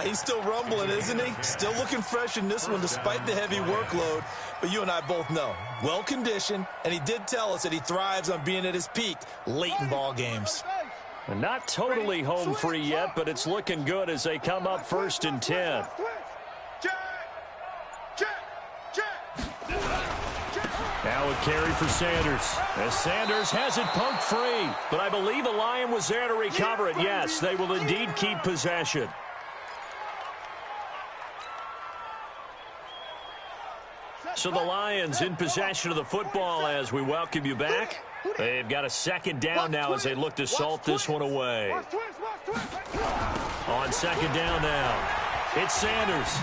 He's still rumbling, isn't he? Still looking fresh in this one despite the heavy workload. But you and I both know, well-conditioned, and he did tell us that he thrives on being at his peak late in ball games. Not totally home free yet, but it's looking good as they come up 1st and 10. Now a carry for Sanders. As Sanders has it pumped free. But I believe a Lion was there to recover it. Yes, they will indeed keep possession. So the Lions in possession of the football as we welcome you back. They've got a 2nd down now as they look to salt this one away. On 2nd down now, it's Sanders.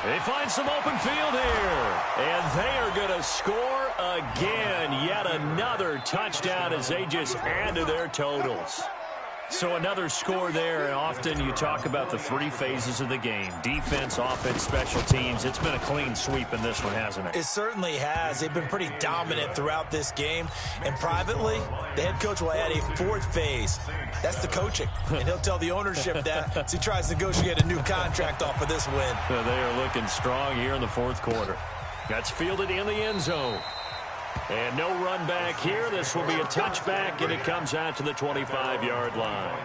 They find some open field here. And they are going to score again. Yet another touchdown as they just add to their totals. So another score there, and often you talk about the 3 phases of the game. Defense, offense, special teams. It's been a clean sweep in this one, hasn't it? It certainly has. They've been pretty dominant throughout this game. And privately, the head coach will add a 4th phase. That's the coaching. And he'll tell the ownership that as he tries to negotiate a new contract off of this win. They are looking strong here in the 4th quarter. That's fielded in the end zone. And no run back here. This will be a touchback, and it comes out to the 25-yard line.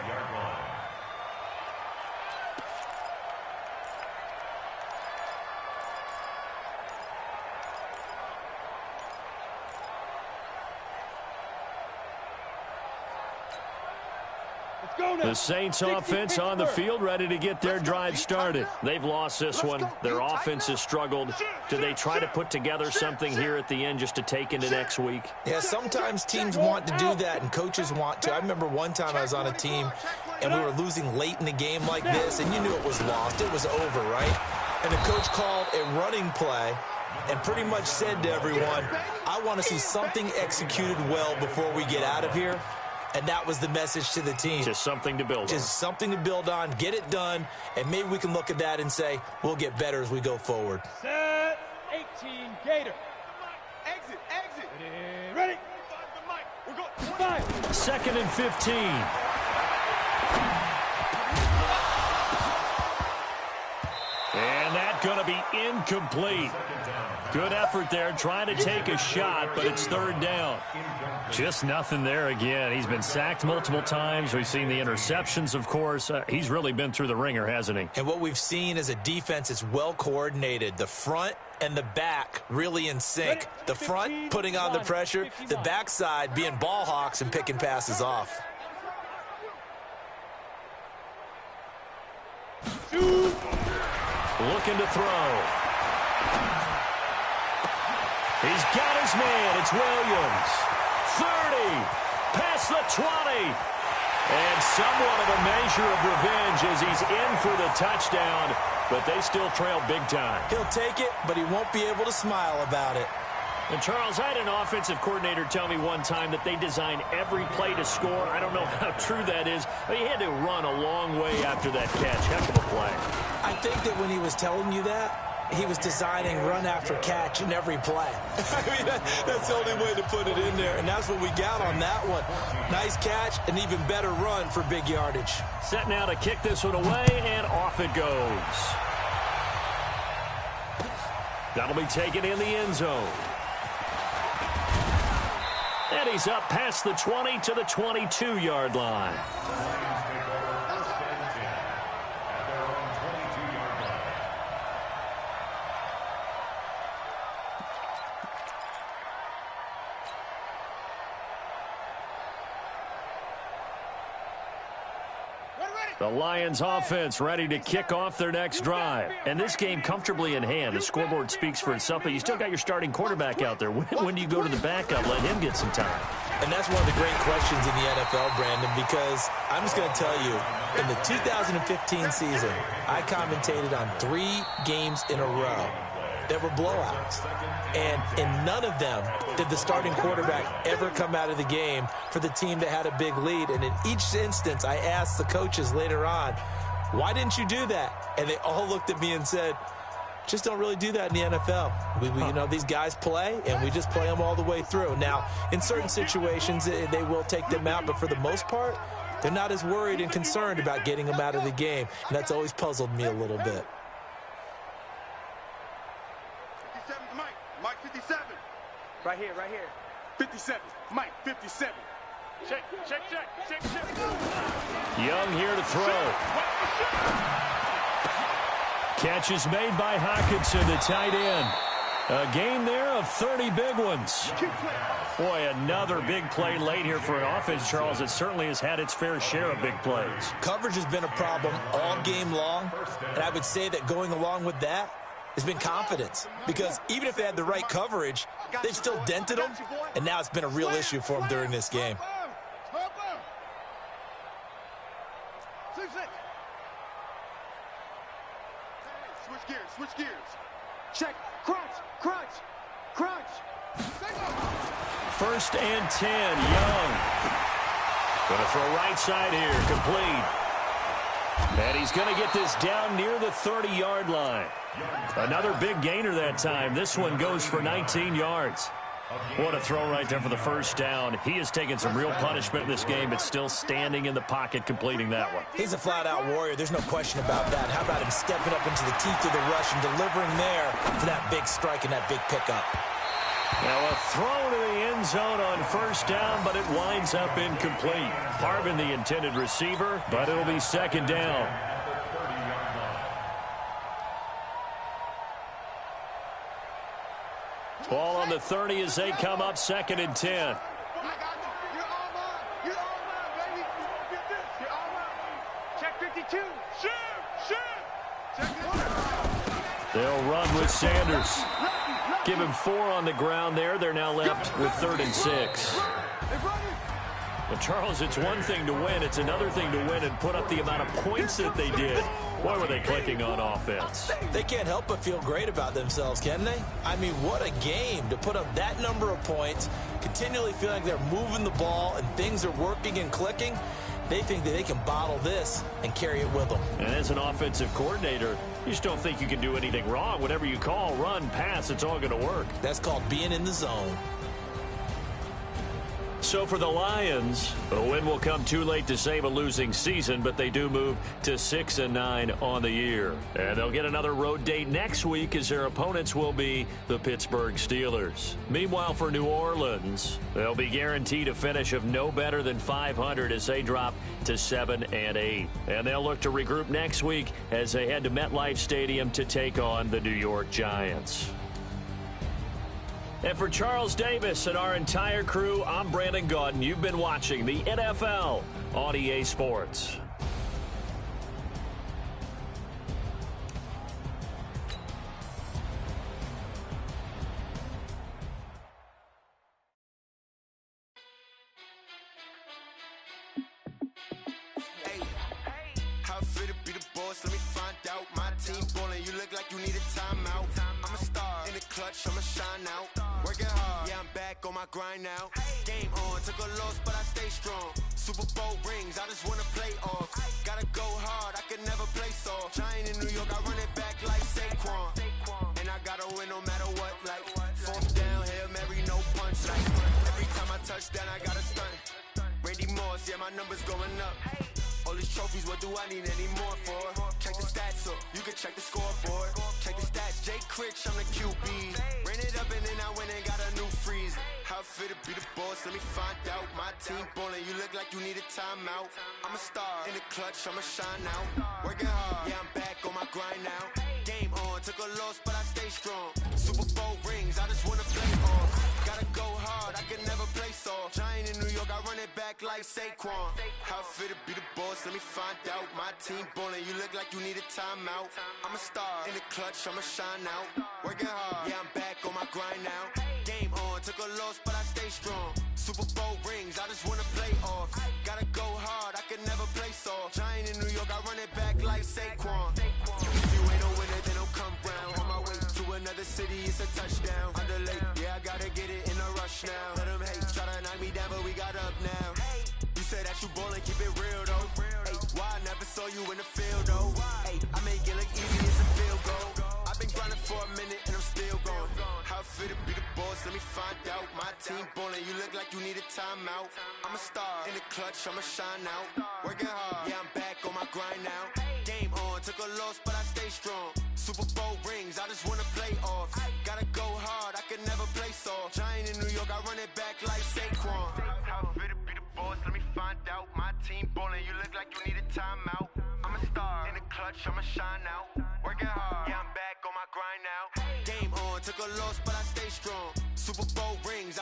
The Saints offense on the field, ready to get their drive started. They've lost this one. Their offense has struggled. Do they try to put together something here at the end just to take into next week? Yeah, sometimes teams want to do that and coaches want to. I remember one time I was on a team and we were losing late in the game like this, and you knew it was lost. It was over, right? And the coach called a running play and pretty much said to everyone, I want to see something executed well before we get out of here. And that was the message to the team. Just something to build on. Just something to build on, get it done, and maybe we can look at that and say, we'll get better as we go forward. Set 18, Gator. Exit, exit. Ready? We're going. 5. 2nd and 15. And that's going to be incomplete. Good effort there, trying to take a shot, but it's 3rd down. Just nothing there again. He's been sacked multiple times. We've seen the interceptions, of course. He's really been through the ringer, hasn't he? And what we've seen is a defense that's well coordinated. The front and the back really in sync. The front putting on the pressure, the backside being ball hawks and picking passes off. Looking to throw. He's got his man. It's Williams. 30. Past the 20. And somewhat of a measure of revenge as he's in for the touchdown. But they still trail big time. He'll take it, but he won't be able to smile about it. And, Charles, I had an offensive coordinator tell me one time that they design every play to score. I don't know how true that is, but he had to run a long way after that catch. Heck of a play. I think that when he was telling you that, he was designing run after catch in every play. I mean, that's the only way to put it in there, and that's what we got on that one. Nice catch, an even better run for big yardage. Set now to kick this one away, and off it goes. That'll be taken in the end zone. And he's up past the 20 to the 22-yard line. The Lions offense ready to kick off their next drive. And this game comfortably in hand. The scoreboard speaks for itself, but you still got your starting quarterback out there. When do you go to the backup, let him get some time? And that's one of the great questions in the NFL, Brandon, because I'm just going to tell you, in the 2015 season, I commentated on 3 games in a row that were blowouts. And in none of them did the starting quarterback ever come out of the game for the team that had a big lead. And in each instance, I asked the coaches later on, why didn't you do that? And they all looked at me and said, just don't really do that in the NFL. You know, these guys play, and we just play them all the way through. Now, in certain situations, they will take them out, but for the most part, they're not as worried and concerned about getting them out of the game. And that's always puzzled me a little bit. 57, Mike. Mike, 57. Right here, right here. 57, Mike, 57. Check. Young here to throw. Catch is made by Hockenson, the tight end. A gain there of 30 big ones. Boy, another big play late here for an offense, Charles. It certainly has had its fair share of big plays. Coverage has been a problem all game long, and I would say that going along with that has been confidence. Because even if they had the right coverage, they've still dented them, and now it's been a real issue for them during this game. Switch gears. Check. Crunch. First and 10, Young. Going to throw right side here, complete. And he's going to get this down near the 30-yard line. Another big gainer that time. This one goes for 19 yards. What a throw right there for the first down. He has taken some real punishment in this game, but still standing in the pocket, completing that one. He's a flat-out warrior. There's no question about that. How about him stepping up into the teeth of the rush and delivering there for that big strike and that big pickup? Now a throw to the end zone on first down, but it winds up incomplete. Harvin, the intended receiver, but it'll be second down. Ball on the 30 as they come up, second and 10. I got you. You're all mine, baby. Get this. You're all mine. Check 52. Shoot. Check it. They'll run with Sanders. Give him 4 on the ground there. They're now left with 3rd and 6. Well, Charles, it's one thing to win. It's another thing to win and put up the amount of points that they did. Boy, were they clicking on offense. They can't help but feel great about themselves, can they? I mean, what a game to put up that number of points, continually feeling like they're moving the ball and things are working and clicking. They think that they can bottle this and carry it with them. And as an offensive coordinator, you just don't think you can do anything wrong. Whatever you call, run, pass, it's all going to work. That's called being in the zone. So for the Lions, a win will come too late to save a losing season, but they do move to 6-9 on the year. And they'll get another road date next week as their opponents will be the Pittsburgh Steelers. Meanwhile, for New Orleans, they'll be guaranteed a finish of no better than 500 as they drop to 7-8. And they'll look to regroup next week as they head to MetLife Stadium to take on the New York Giants. And for Charles Davis and our entire crew, I'm Brandon Gaudin. You've been watching the NFL on EA Sports. Hey, how fit to be the boss? Let me find out. My team ballin', you look like you need a timeout. I'm a star in the clutch, I'ma shine out. Working hard, yeah, I'm back on my grind now. Game on, took a loss, but I stay strong. Super Bowl rings, I just wanna play off. Gotta go hard, I can never play soft. Giant in New York, I run it back like Saquon. And I gotta win no matter what, like 4th down, Hail Mary, no punch. Like every time I touch down, I gotta stunt. Randy Moss, yeah, my numbers going up. All these trophies, what do I need any more for? Check the stats up, you can check the scoreboard. Check the stats, Jake Critch, I'm the QB. Ran it up and then I went and got a new freeze. How fit to be the boss, let me find out. My team ballin', you look like you need a timeout. I'm a star in the clutch, I'ma shine out. Working hard, yeah, I'm back on my grind now. Game on, took a loss, but I stay strong. Super Bowl rings, I just wanna play off. Gotta go hard, I can never play soft. Giant in New York, I run it back like Saquon. How fit to be the boss, let me find out. My team ballin', you look like you need a timeout. I'm a star in the clutch, I'ma shine out. Working hard, yeah, I'm back on my grind now. Game on, took a loss, but I stay strong. Super Bowl rings, I just wanna play off. Gotta go hard, I can never play soft. Giant in New York, I run it back like Saquon. If you ain't a winner, then don't come round. On my way to another city, it's a touchdown. Underlay, yeah, I gotta get it in a rush now. Let them hate, try to knock me down, but we got up now. You say that you ballin', keep it real though. Hey, why I never saw you in the field though? Hey, I make it look easy as a field goal. I've been grinding for a minute and I'm still going. How fit to be the boss, let me find out. My team ballin', you look like you need a timeout. I'm a star in the clutch, I'ma shine out. Working hard, yeah, I'm back on my grind now. Game on, took a loss, but I stay strong. Super Bowl rings, I just wanna play off. Gotta go hard, I can never play soft. Giant in New York, I run it back like Saquon. How fit to be the boss.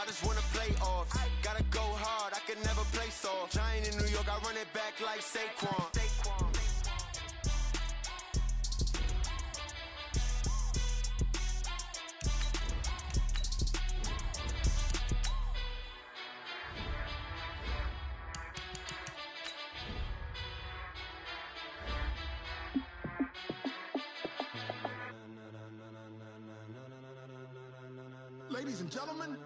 I just wanna play off. Gotta go hard, I can never play soft. Giant in New York, I run it back like Saquon. Ladies and gentlemen,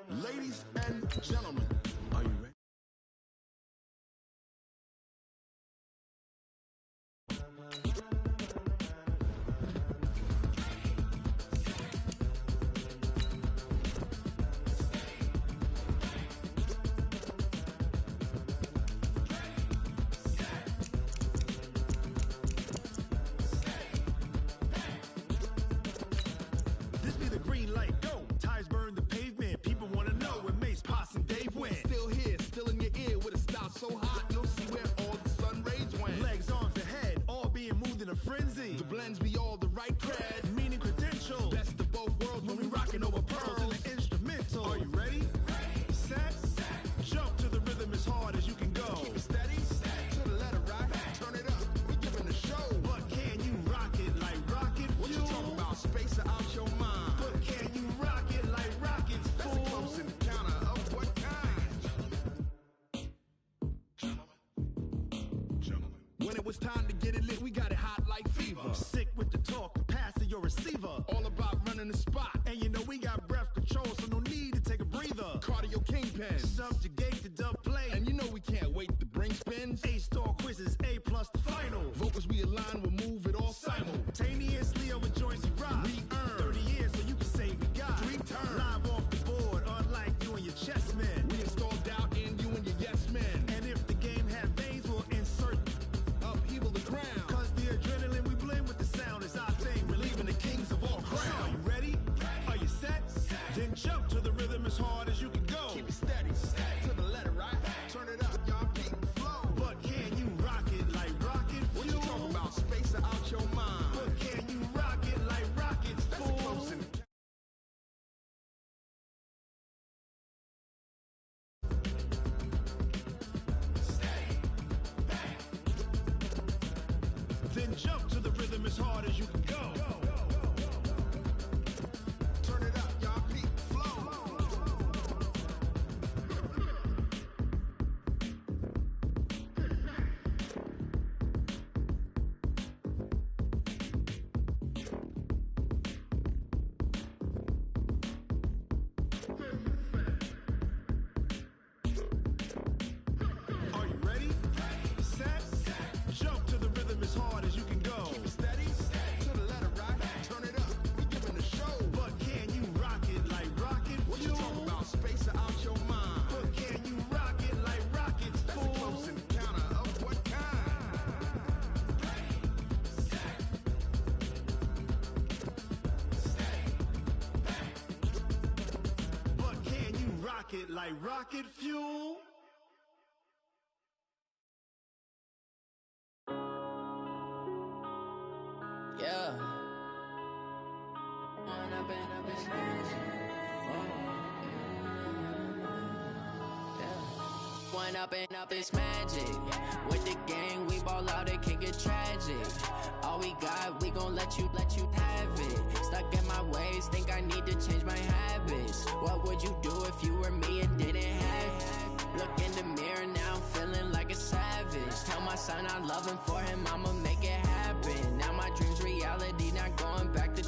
ladies and gentlemen, are you ready? This be the green light, go. Tires burn the pavement. People wanna know where Mace, Poss, and Dave went. Still here, still in your ear with a style so hot, you'll see where all the sun rays went. Legs, arms, and head, all being moved in a frenzy. The blends be all the right cred. Meaning credentials. Best of both worlds when we rockin' over pearls. in the instrumental. Are you ready? Set, jump to the rhythm as hard as you can go. Keep it steady, to the letter right. Turn it up, we giving the show. But can you rock it like rocket What you fuel? talking about? Space or out your mind? But can you rock it like rockets, That's a fool? close encounter of what kind? When it was time to get it lit, we got it hot like fever. Sick with the talk, pass to your receiver. All about running the spot. And you know we got breath control, so no need to take a breather. Cardio kingpin. Subjugate the dub play. And you know we can't wait to bring spins. A-star quizzes, A+ the final. Vocals we align, we'll move it all Simultaneously over joints we rock. We earn 30 years so you can say we got 3 turns. live off the board, unlike you and your chess men. We install doubt in you and your yes men. And if the game had veins, we'll insert. Upheaval the crown. Cause the adrenaline we blend with the sound is our thing. We're leaving the kings of all Crown. crown. Are you ready? Are you set? Then jump to the rhythm as hard as you can go. Keep it steady, to the letter right. Turn it up, y'all keep the flow. But can you rock it like rocket What you fuel? talking about? Space or out your mind? But can you rock it like rockets, That's a fool? close encounter. Then jump to the rhythm as hard as you can go. Turn it up, y'all keep the flow. Are you ready? Set, jump to the rhythm as hard as you can go. Keep it steady, to the letter right. Turn it up, we giving the show. But can you rock it like rocket What you fuel? talking about? Space or out your mind? But can you rock it like rockets, That's a fool? close encounter of what kind? But can you rock it like rocket fuel? Yeah. When I've been up this magic. When up this magic. With the gang, we ball out, it can get tragic. All we got, we gon' let you have it. Stuck in my ways, think I need to change my habits. What would you do if you were me and didn't have it? Look in the mirror now, I'm feeling like a savage. Tell my son I love him, for him I'ma make it happen. Now my dream's reality, not going back to.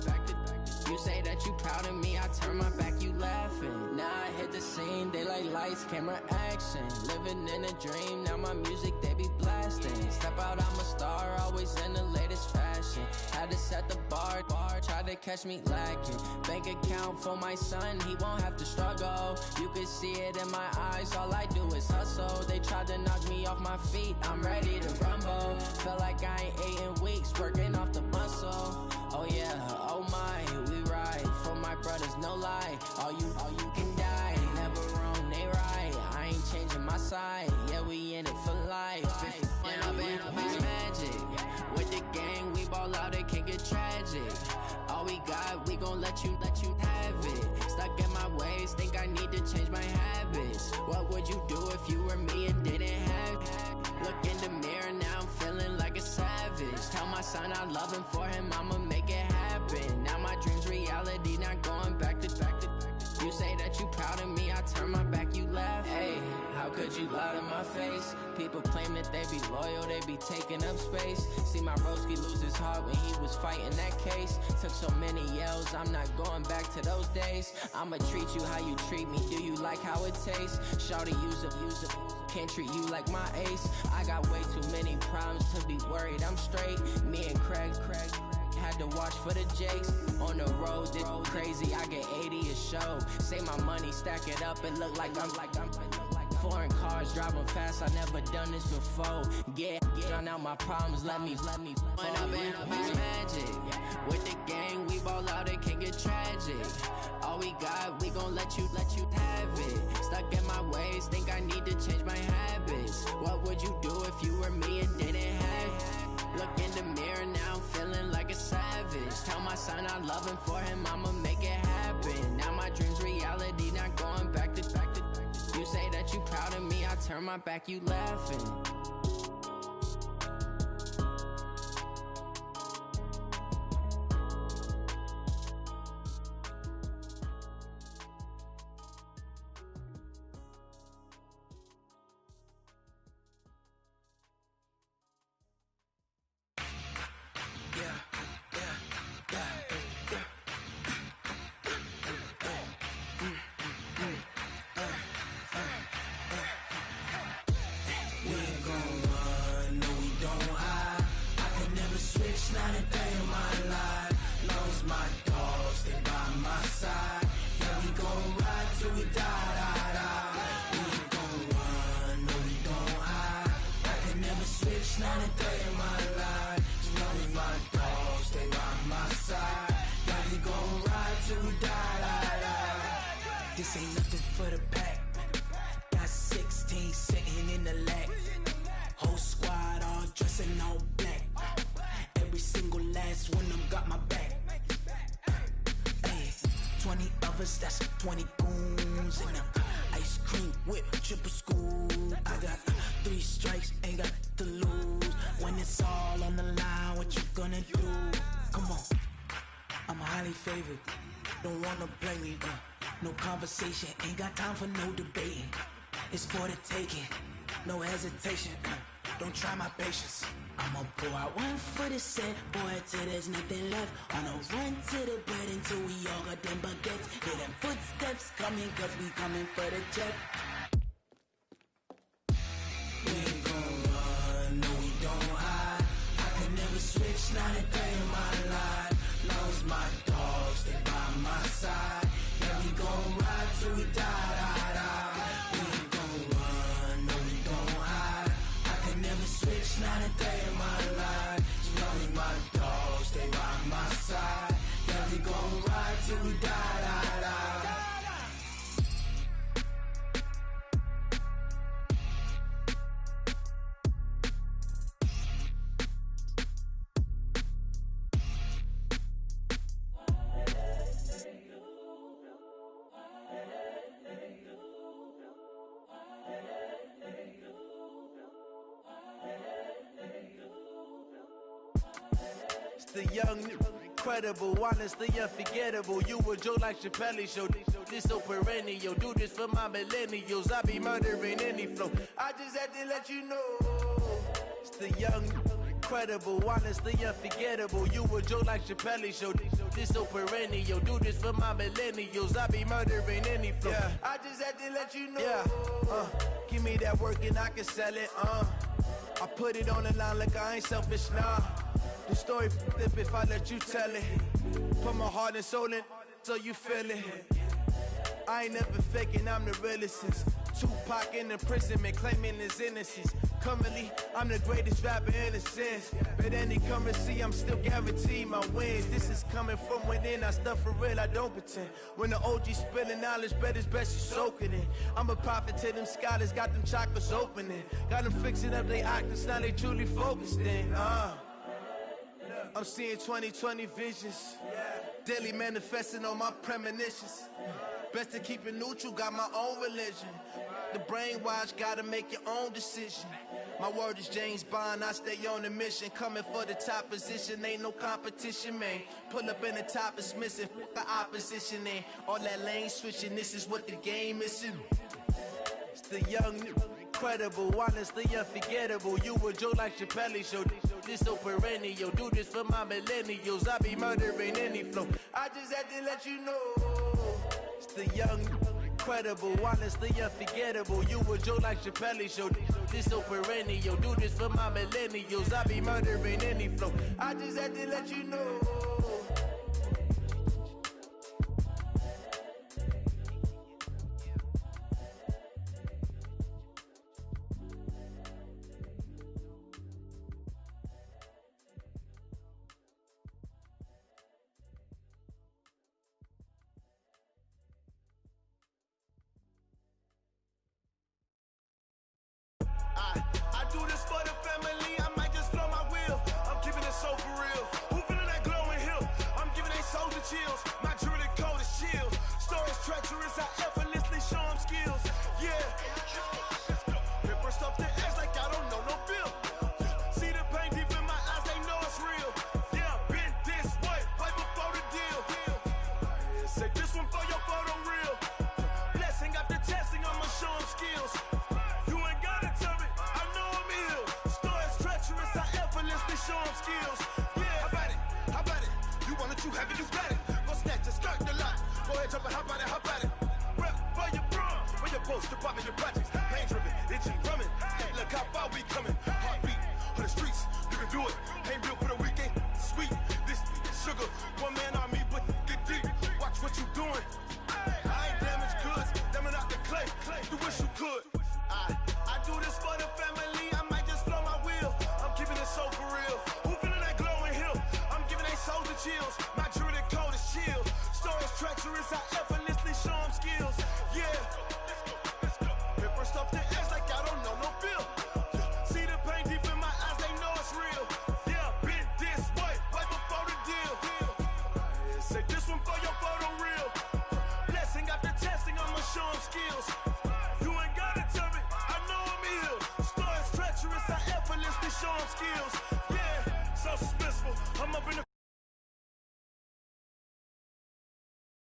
You say that you proud of me, I turn my back, you laughing. Now I hit the scene, they like lights, camera, action. Living in a dream, now my music, they be blasting. Step out, I'm a star, always in the latest fashion. Had to set the bar, try to catch me lacking. Bank account for my son, he won't have to struggle. You can see it in my eyes, all I do is hustle. They tried to knock me off my feet, I'm ready to rumble. Feel like I ain't ate in weeks, working off the muscle. Oh yeah, oh my, we ride for my brothers, no lie. All you can die, never wrong, they right. I ain't changing my side, yeah, we in it for life. When up it's magic. With the gang, we ball out, it can get tragic. All we got, we gon' let you have it. I need to change my habits. What would you do if you were me and didn't have it? Look in the mirror, now I'm feeling like a savage. Tell my son I love him, for him I'ma make it happen. Now my dream's reality, not going back to. You say that you proud of me, I turn my back, you laugh. Hey, how could you lie to my face? People claim that they be loyal, they be taking up space. See my broski lose his heart when he was fighting that case. Took so many yells, I'm not going back to those days. I'ma treat you how you treat me, do you like how it tastes? Shawty, use a, can't treat you like my ace. I got way too many problems to be worried, I'm straight. Me and Craig had to watch for the Jakes. On the road, this crazy, I get 80 a show. Say my money, stack it up, and look like I'm foreign cars, driving fast, I never done this before. Drown out my problems, let me When up and it's magic. With the gang, we ball out, it can get tragic. All we got, we gon' let you have it. Stuck in my ways, think I need to change my habits. What would you do if you were me and didn't have it? Look in the mirror, now I'm feeling like a savage. Tell my son I love him, for him I'ma make it happen. Now my dream's reality, not going back to. You say that you proud of me, I turn my back, you laughing. This ain't nothing for the pack. Got 16 sitting in the lap. Whole squad all dressing all black. Every single last one of them got my back. Hey, 20 of us, that's 20 goons in them. Ice cream whip, triple school. I got 3 strikes, ain't got to lose. When it's all on the line, what you gonna do? Come on, I'm highly favored. Don't wanna blame me, no conversation, ain't got time for no debating. It's for the taking, no hesitation. Don't try my patience. I'ma pour out one for the set, boy, till there's nothing left. On a run to the bed until we all got them baguettes. Hear them footsteps coming, cause we coming for the check. We ain't gon' run, no we don't hide. I can never switch, not a day in my life. Long as my dogs, they by my side. Yeah, we gon' ride till we die. We ain't gon' run, no we don't hide. I can never switch, not a day in my life. As long as my dogs, they by my side. Yeah, we gon' ride till we die. The young, incredible, honestly unforgettable. You a joke like Chappelle Show. This so perennial. Do this for my millennials. I be murdering any flow. I just had to let you know. It's the young, incredible, honestly unforgettable. You a joke like Chappelle Show. This so perennial. Do this for my millennials. I be murdering any flow. Yeah. I just had to let you know. Yeah. Give me that work and I can sell it. I put it on the line like I ain't selfish, nah. The story flip if I let you tell it. Put my heart and soul in so you feel it. I ain't never faking, I'm the realest since Tupac in imprisonment, claiming his innocence. Currently, I'm the greatest rapper in a sense. But any currency, I'm still guaranteed my wins. This is coming from within, I stuff for real, I don't pretend. When the OG spilling knowledge, bet it's best you soak it in. I'm a prophet to them scholars, got them chakras opening. Got them fixing up they octaves, now they truly focused in. I'm seeing 20/20 visions. Daily manifesting on my premonitions. Best to keep it neutral, got my own religion. The brainwash, gotta make your own decision. My word is James Bond, I stay on a mission. Coming for the top position, ain't no competition, man. Pull up in the top, it's missing, the opposition, ain't all that lane switching, this is what the game is. It's the young, incredible, honestly unforgettable. You a joke like Chappelle show, this so perennial. Do this for my millennials, I be murdering any flow. I just had to let you know. It's the young, incredible, honestly unforgettable. You a joke like Chappelle show, this so perennial. Do this for my millennials, I be murdering any flow. I just had to let you know. I do this for the family, I might just blow my wheel. I'm keeping it so for real. Who feeling that glowing hill? I'm giving they soldier chills. My jewelry coat is chill. Stories treacherous, I effortlessly show them skills. Yeah. Ripper stuff the edge like I don't know no bill. See the pain deep in my eyes, they know it's real. Yeah, been this way, right before the deal. Say this one for your photo reel. Blessing after testing, I'ma show them skills. You ain't gotta tell me, I know I'm ill. Stories treacherous, I effortlessly show them skills. Yeah, how about it? How about it? You want it, you have it, you got it. Go snatch and skirt the lot. Go ahead, jump it, how about it? How about it? Rep for your bro, for your post, your poppin' your projects. Pain driven, itching, drumming. Hey, look how far we coming. Heartbeat on the streets, you can do it. Ain't real for the weekend, sweet. This sugar, one man army, but get deep. Watch what you doing. I ain't damaged goods, damn it out the clay. You wish you could. I do this for the family, I might just blow my wheel. I'm keeping it so for real. Who feeling that glowing hill? I'm giving they soldier chills. My jewelry coat is chill. Stories treacherous, I